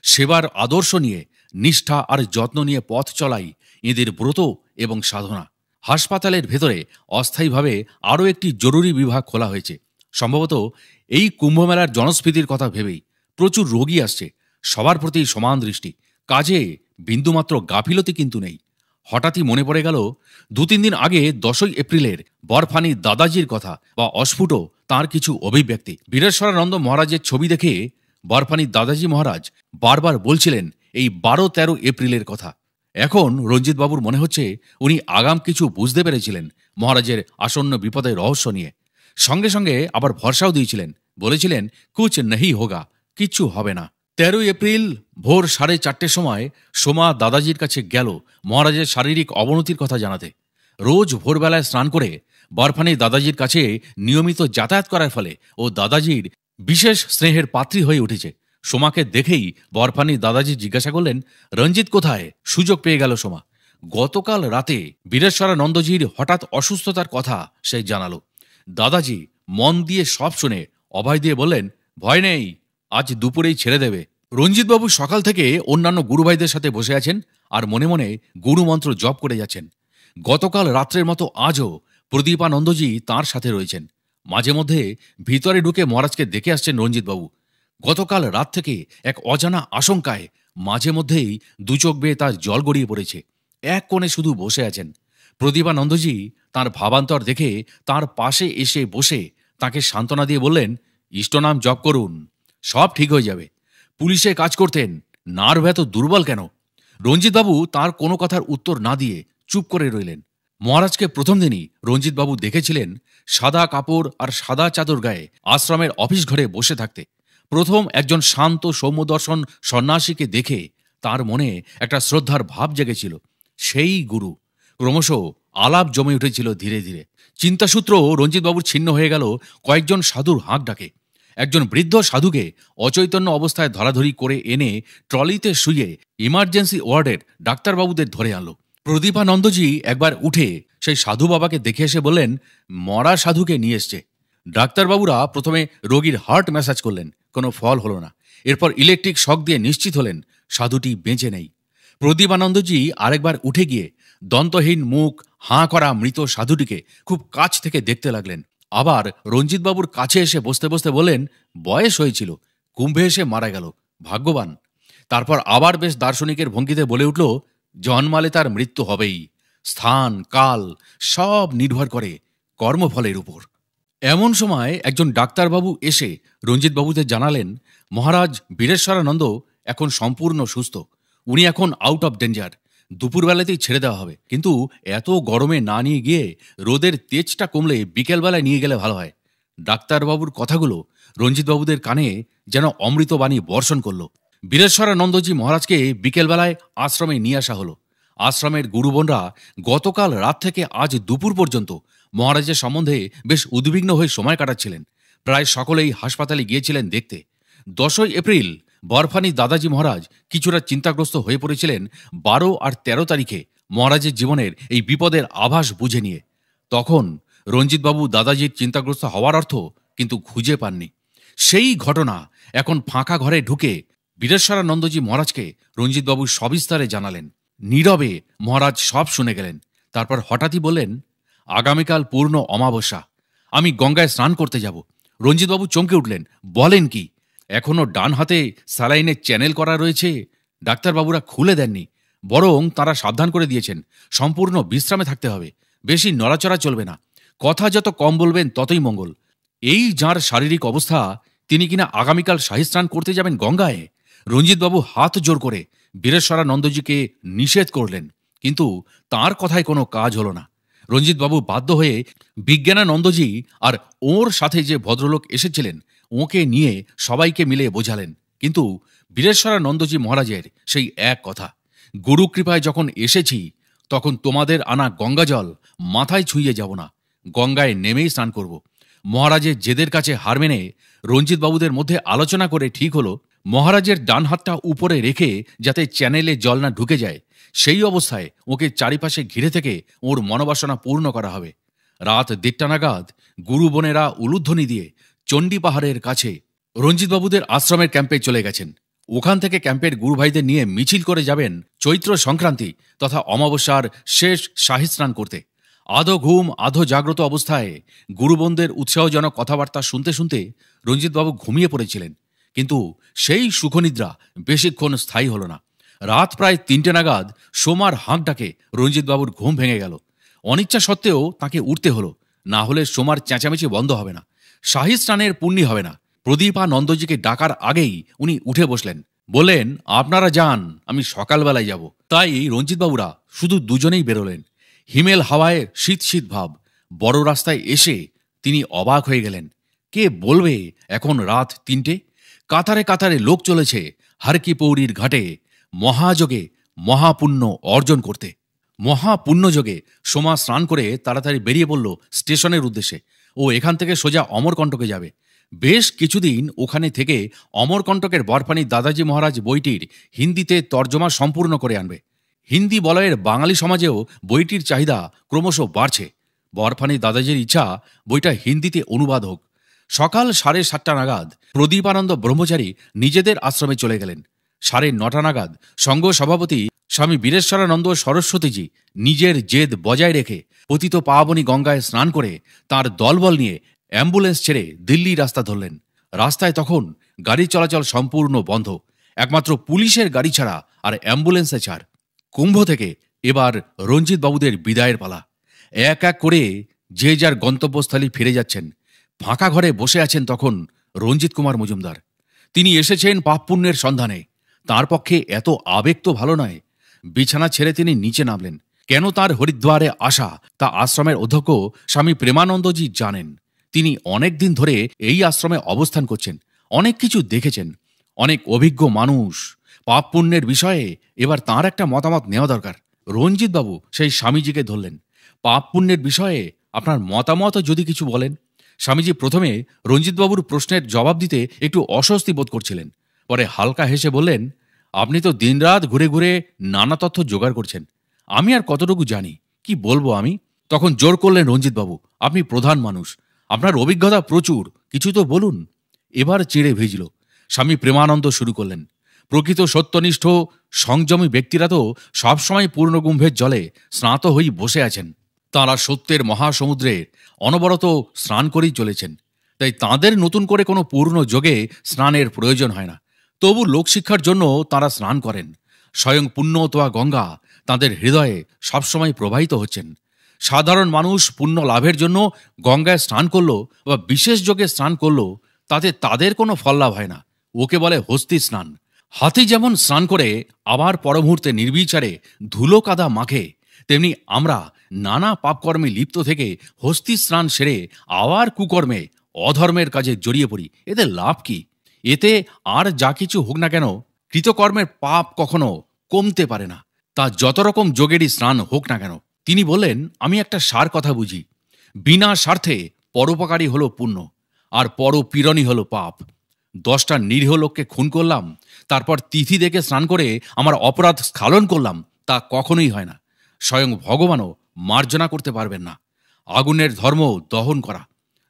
সেবার আদর্শ নিয়ে, নিষ্ঠা আর যত্ন নিয়ে পথ চলাই এদের ব্রত এবং সাধনা। হাসপাতালের ভেতরে অস্থায়ীভাবে আরও একটি জরুরি বিভাগ খোলা হয়েছে, সম্ভবত এই কুম্ভমেলার জনস্ফীতির কথা ভেবেই। প্রচুর রোগী আসছে, সবার প্রতি সমান দৃষ্টি, কাজে বিন্দুমাত্র গাফিলতি কিন্তু নেই। হঠাৎই মনে পড়ে গেল 2-3 দিন আগে 10ই এপ্রিলের বরফানি দাদাজির কথা বা অস্ফুট তার কিছু অভিব্যক্তি। বীরেশ্বরানন্দ মহারাজের ছবি দেখে বরফানি দাদাজি মহারাজ বারবার বলছিলেন এই 12-13 এপ্রিলের কথা। এখন রঞ্জিতবাবুর মনে হচ্ছে উনি আগাম কিছু বুঝতে পেরেছিলেন মহারাজের আসন্ন বিপদের রহস্য নিয়ে। সঙ্গে সঙ্গে আবার ভরসাও দিয়েছিলেন, বলেছিলেন কুছ নেহি হোগা, কিচ্ছু হবে না। 13 এপ্রিল ভোর 4:30 সময় সোমা দাদাজির কাছে গেল মহারাজের শারীরিক অবনতির কথা জানাতে। রোজ ভোরবেলায় স্নান করে বরফানি দাদাজির কাছে নিয়মিত যাতায়াত করার ফলে ও দাদাজির বিশেষ স্নেহের পাত্রী হয়ে উঠেছে। সোমাকে দেখেই বরফানি দাদাজি জিজ্ঞাসা করলেন, রঞ্জিত কোথায়? সুযোগ পেয়ে গেল সোমা। গতকাল রাতে বীরেশ্বরানন্দজির হঠাৎ অসুস্থতার কথা সে জানালো। দাদাজি মন দিয়ে সব শুনে অভয় দিয়ে বললেন, ভয় নেই, আজ দুপুরেই ছেড়ে দেবে। রঞ্জিতবাবু সকাল থেকে অন্যান্য গুরুভাইদের সাথে বসে আছেন আর মনে মনে গুরুমন্ত্র জপ করে যাচ্ছেন। গতকাল রাত্রের মতো আজও প্রদীপানন্দজি তাঁর সাথে রয়েছেন। মাঝে মধ্যে ভিতরে ঢুকে মহারাজকে দেখে আসছেন রঞ্জিতবাবু। গতকাল রাত থেকে এক অজানা আশঙ্কায় মাঝে মধ্যেই দু চোখ বেয়ে তার জল গড়িয়ে পড়েছে। এক কোণে শুধু বসে আছেন। প্রদীপানন্দজি তাঁর ভাবান্তর দেখে তাঁর পাশে এসে বসে তাকে সান্ত্বনা দিয়ে বললেন, ইষ্টনাম জপ করুন, সব ঠিক হয়ে যাবে। পুলিশে কাজ করতেন, নার্ভ এত দুর্বল কেন? রঞ্জিতবাবু তার কোনো কথার উত্তর না দিয়ে চুপ করে রইলেন। মহারাজকে প্রথম দিনই রঞ্জিতবাবু দেখেছিলেন সাদা কাপড় আর সাদা চাদর গায়ে আশ্রমের অফিস ঘরে বসে থাকতে। প্রথম একজন শান্ত সৌম্যদর্শন সন্ন্যাসীকে দেখে তার মনে একটা শ্রদ্ধার ভাব জেগেছিল। সেই গুরু। ক্রমশ আলাপ জমে উঠেছিল ধীরে ধীরে। চিন্তাসূত্র রঞ্জিতবাবুর ছিন্ন হয়ে গেল কয়েকজন সাধুর হাঁক ডাকে। একজন বৃদ্ধ সাধুকে অচৈতন্য অবস্থায় ধরাধরি করে এনে ট্রলিতে শুয়ে ইমার্জেন্সি ওয়ার্ডের ডাক্তারবাবুদের ধরে আনলো। প্রদীপানন্দজি একবার উঠে সেই সাধু বাবাকে দেখে এসে বললেন, মরা সাধুকে নিয়ে এসছে। ডাক্তারবাবুরা প্রথমে রোগীর হার্ট ম্যাসাজ করলেন, কোনো ফল হলো না। এরপর ইলেকট্রিক শক দিয়ে নিশ্চিত হলেন সাধুটি বেঁচে নেই। প্রদীপানন্দজি আরেকবার উঠে গিয়ে দন্তহীন মুখ হাঁ করা মৃত সাধুটিকে খুব কাছ থেকে দেখতে লাগলেন। আবার রঞ্জিতবাবুর কাছে এসে বসতে বসতে বললেন, বয়স হয়েছিল, কুম্ভে এসে মারা গেল, ভাগ্যবান। তারপর আবার বেশ দার্শনিকের ভঙ্গিতে বলে উঠল, জন্মালে তার মৃত্যু হবেই, স্থান কাল সব নির্ভর করে কর্মফলের উপর। এমন সময় একজন ডাক্তারবাবু এসে রঞ্জিতবাবুদের জানালেন, মহারাজ বীরেশ্বরানন্দ এখন সম্পূর্ণ সুস্থ, উনি এখন আউট অফ ডেঞ্জার, দুপুরবেলাতেই ছেড়ে দেওয়া হবে, কিন্তু এত গরমে না নিয়ে গিয়ে রোদের তেজটা কমলে বিকেলবেলায় নিয়ে গেলে ভালো হয়। ডাক্তারবাবুর কথাগুলো রঞ্জিতবাবুদের কানে যেন অমৃতবাণী বর্ষণ করল। বীরেশ্বরানন্দজি মহারাজকে বিকেলবেলায় আশ্রমে নিয়ে আসা হলো। আশ্রমের গুরুবনরা গতকাল রাত থেকে আজ দুপুর পর্যন্ত মহারাজের সম্বন্ধে বেশ উদ্বিগ্ন হয়ে সময় কাটাচ্ছিলেন। প্রায় সকলেই হাসপাতালে গিয়েছিলেন দেখতে। 10ই এপ্রিল বরফানি দাদাজি মহারাজ কিছুটা চিন্তাগ্রস্ত হয়ে পড়েছিলেন 12 আর 13 তারিখে মহারাজের জীবনের এই বিপদের আভাস বুঝে নিয়ে। তখন রঞ্জিতবাবু দাদাজির চিন্তাগ্রস্ত হওয়ার অর্থ কিন্তু খুঁজে পাননি। সেই ঘটনা এখন ফাঁকা ঘরে ঢুকে বীরেশ্বরানন্দজি মহারাজকে রঞ্জিতবাবু সবিস্তারে জানালেন। নীরবে মহারাজ সব শুনে গেলেন। তারপর হঠাৎই বললেন, আগামীকাল পূর্ণ অমাবস্যা, আমি গঙ্গায় স্নান করতে যাব। রঞ্জিতবাবু চমকে উঠলেন। বলেন কি, এখনো ডান হাতে স্যালাইনের চ্যানেল করা রয়েছে? ডাক্তারবাবুরা খুলে দেননি, বরং তারা সাবধান করে দিয়েছেন সম্পূর্ণ বিশ্রামে থাকতে হবে, বেশি নড়াচড়া চলবে না, কথা যত কম বলবেন ততই মঙ্গল। এই যার শারীরিক অবস্থা, তিনি কিনা আগামীকাল শাহী স্নান করতে যাবেন গঙ্গায়? রঞ্জিতবাবু হাত জোর করে বীরেশ্বরানন্দজিকে নিষেধ করলেন, কিন্তু তার কথায় কোনো কাজ হলো না। রঞ্জিতবাবু বাধ্য হয়ে বিজ্ঞানানন্দজি আর ওর সাথে যে ভদ্রলোক এসেছিলেন ওকে নিয়ে সবাইকে মিলে বোঝালেন। কিন্তু বীরেশ্বরানন্দজি মহারাজের সেই এক কথা, গুরু কৃপায় যখন এসেছি তখন তোমাদের আনা গঙ্গাজল মাথায় ছুঁয়ে যাব না, গঙ্গায় নেমেই স্নান করব। মহারাজের জেদের কাছে হার মেনে রঞ্জিতবাবুদের মধ্যে আলোচনা করে ঠিক হলো, মহারাজের ডান হাতটা উপরে রেখে যাতে চ্যানেলে জল না ঢুকে যায়, সেই অবস্থায় ওকে চারিপাশে ঘিরে থেকে ওর মনোবাসনা পূর্ণ করা হবে। রাত 1:30 নাগাদ গুরুবনেরা উলুধ্বনি দিয়ে চণ্ডী পাহাড়ের কাছে রঞ্জিতবাবুদের আশ্রমের ক্যাম্পে চলে গেছেন। ওখান থেকে ক্যাম্পের গুরুভাইদের নিয়ে মিছিল করে যাবেন চৈত্র সংক্রান্তি তথা অমাবস্যার শেষ শাহী স্নান করতে। আধো ঘুম আধো জাগ্রত অবস্থায় গুরুবনদের উৎসাহজনক কথাবার্তা শুনতে শুনতে রঞ্জিতবাবু ঘুমিয়ে পড়েছিলেন, কিন্তু সেই সুখনিদ্রা বেশিক্ষণ স্থায়ী হল না। রাত প্রায় 3টে নাগাদ সোমার হাঁক ডাকে রঞ্জিতবাবুর ঘুম ভেঙে গেল। অনিচ্ছা সত্ত্বেও তাকে উঠতে হলো, না হলে সোমার চেঁচামেচি বন্ধ হবে না, শাহী স্নানের পুণ্যি হবে না। প্রদীপানন্দজিকে ডাকার আগেই উনি উঠে বসলেন, বললেন, আপনারা যান, আমি সকালবেলায় যাব। তাই রঞ্জিতবাবুরা শুধু দুজনেই বেরোলেন। হিমেল হাওয়ায় শীত শীত ভাব। বড় রাস্তায় এসে তিনি অবাক হয়ে গেলেন। কে বলবে এখন রাত 3টে, কাতারে কাতারে লোক চলেছে হারকি পৌরির ঘাটে মহাযোগে মহাপুণ্য অর্জন করতে। মহাপুণ্যযোগে সোমা স্নান করে তাড়াতাড়ি বেরিয়ে পড়ল স্টেশনের উদ্দেশ্যে। ও এখান থেকে সোজা অমরকণ্টকে যাবে। বেশ কিছুদিন ওখানে থেকে অমরকণ্টকের বরফানি দাদাজি মহারাজ বইটির হিন্দিতে তর্জমা সম্পূর্ণ করে আনবে। হিন্দি বলয়ের বাঙালি সমাজেও বইটির চাহিদা ক্রমশ বাড়ছে। বরফানি দাদাজির ইচ্ছা বইটা হিন্দিতে অনুবাদ হোক। সকাল 7:30 নাগাদ প্রদীপানন্দ ব্রহ্মচারী নিজেদের আশ্রমে চলে গেলেন। 9:30 নাগাদ সংঘ সভাপতি স্বামী বীরেশ্বরানন্দ সরস্বতীজি নিজের জেদ বজায় রেখে পতিত পাবনী গঙ্গায় স্নান করে তার দলবল নিয়ে অ্যাম্বুলেন্স ছেড়ে দিল্লি রাস্তা ধরলেন। রাস্তায় তখন গাড়ি চলাচল সম্পূর্ণ বন্ধ, একমাত্র পুলিশের গাড়ি ছাড়া আর অ্যাম্বুলেন্সে ছাড়। কুম্ভ থেকে এবার রঞ্জিতবাবুদের বিদায়ের পালা। এক এক করে যে যার গন্তব্যস্থলে ফিরে যাচ্ছেন। ফাঁকা ঘরে বসে আছেন তখন রঞ্জিত কুমার মজুমদার। তিনি এসেছেন পাপ পুণ্যের সন্ধানে। তার পক্ষে এত আবেগ তো ভালো নয়। বিছানা ছেড়ে তিনি নিচে নামলেন। কেন তার হরিদ্বারে আসা তা আশ্রমের অধ্যক্ষ স্বামী প্রেমানন্দজি জানেন। তিনি অনেক দিন ধরে এই আশ্রমে অবস্থান করছেন, অনেক কিছু দেখেছেন, অনেক অভিজ্ঞ মানুষ। পাপ পুণ্যের বিষয়ে এবার তাঁর একটা মতামত নেওয়া দরকার। রঞ্জিতবাবু সেই স্বামীজিকে ধরলেন। পাপ পুণ্যের বিষয়ে আপনার মতামত যদি কিছু বলেন। স্বামীজি প্রথমে রঞ্জিতবাবুর প্রশ্নের জবাব দিতে একটু অস্বস্তি বোধ করছিলেন, পরে হালকা হেসে বললেন, আপনি তো দিনরাত ঘুরে ঘুরে নানা তথ্য জোগাড় করছেন, আমি আর কতটুকু জানি, কি বলবো আমি। তখন জোর করলেন রঞ্জিতবাবু, আপনি প্রধান মানুষ, আপনার অভিজ্ঞতা প্রচুর, কিছু তো বলুন। এবার চিড়ে ভিজল। স্বামী প্রেমানন্দ শুরু করলেন, প্রকৃত সত্যনিষ্ঠ সংযমী ব্যক্তিরা তো সবসময় পূর্ণকুম্ভের জলে স্নাত হয়েই বসে আছেন। তাঁরা সত্যের মহাসমুদ্রে অনবরত স্নান করেই চলেছেন। তাই তাঁদের নতুন করে কোনো পূর্ণ যোগে স্নানের প্রয়োজন হয় না। তবু লোকশিক্ষার জন্য তাঁরা স্নান করেন। স্বয়ং পুণ্যতোয়া গঙ্গা তাদের হৃদয়ে সবসময় প্রবাহিত হচ্ছেন। সাধারণ মানুষ পুণ্য লাভের জন্য গঙ্গায় স্নান করলো বা বিশেষ যোগে স্নান করলো, তাতে তাদের কোনো ফল লাভ হয় না। ওকে বলে হস্তি স্নান। হাতি যেমন স্নান করে আবার পরমুহূর্তে নির্বিচারে ধুলো কাদা মাখে, তেমনি আমরা নানা পাপকর্মে লিপ্ত থেকে হস্তি স্নান সেরে আবার কুকর্মে অধর্মের কাজে জড়িয়ে পড়ি। এতে লাভ কি? এতে আর যা কিছু হোক না কেন, কৃতকর্মের পাপ কখনো কমতে পারে না, তা যত রকম যোগেরই স্নান হোক না কেন। তিনি বললেন, আমি একটা সার কথা বুঝি, বিনা স্বার্থে পরোপকারী হলো পুণ্য, আর পরপীড়নই হলো পাপ। 10টা নিরীহ লোককে খুন করলাম, তারপর তিথি দেখে স্নান করে আমার অপরাধ স্খালন করলাম, তা কখনোই হয় না। স্বয়ং ভগবানও মার্জনা করতে পারবেন না। আগুনের ধর্ম দহন করা।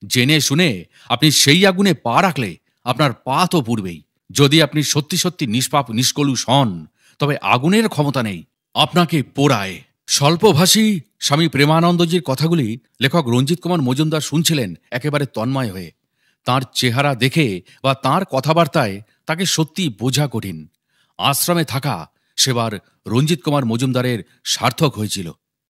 জেনে শুনে আপনি সেই আগুনে পা রাখলে আপনার পা তো পুড়বেই। যদি আপনি সত্যি সত্যি নিষ্পাপ নিষ্কলুষ হন, তবে আগুনের ক্ষমতা নেই আপনাকে পোড়ায়। স্বল্পভাষী স্বামী প্রেমানন্দজির কথাগুলি লেখক রঞ্জিত কুমার মজুমদার শুনছিলেন একেবারে তন্ময় হয়ে। তার চেহারা দেখে বা তার কথাবার্তায় তাকে সত্যি বোঝা কঠিন। আশ্রমে থাকা সেবার রঞ্জিত কুমার মজুমদারের সার্থক হয়েছিল।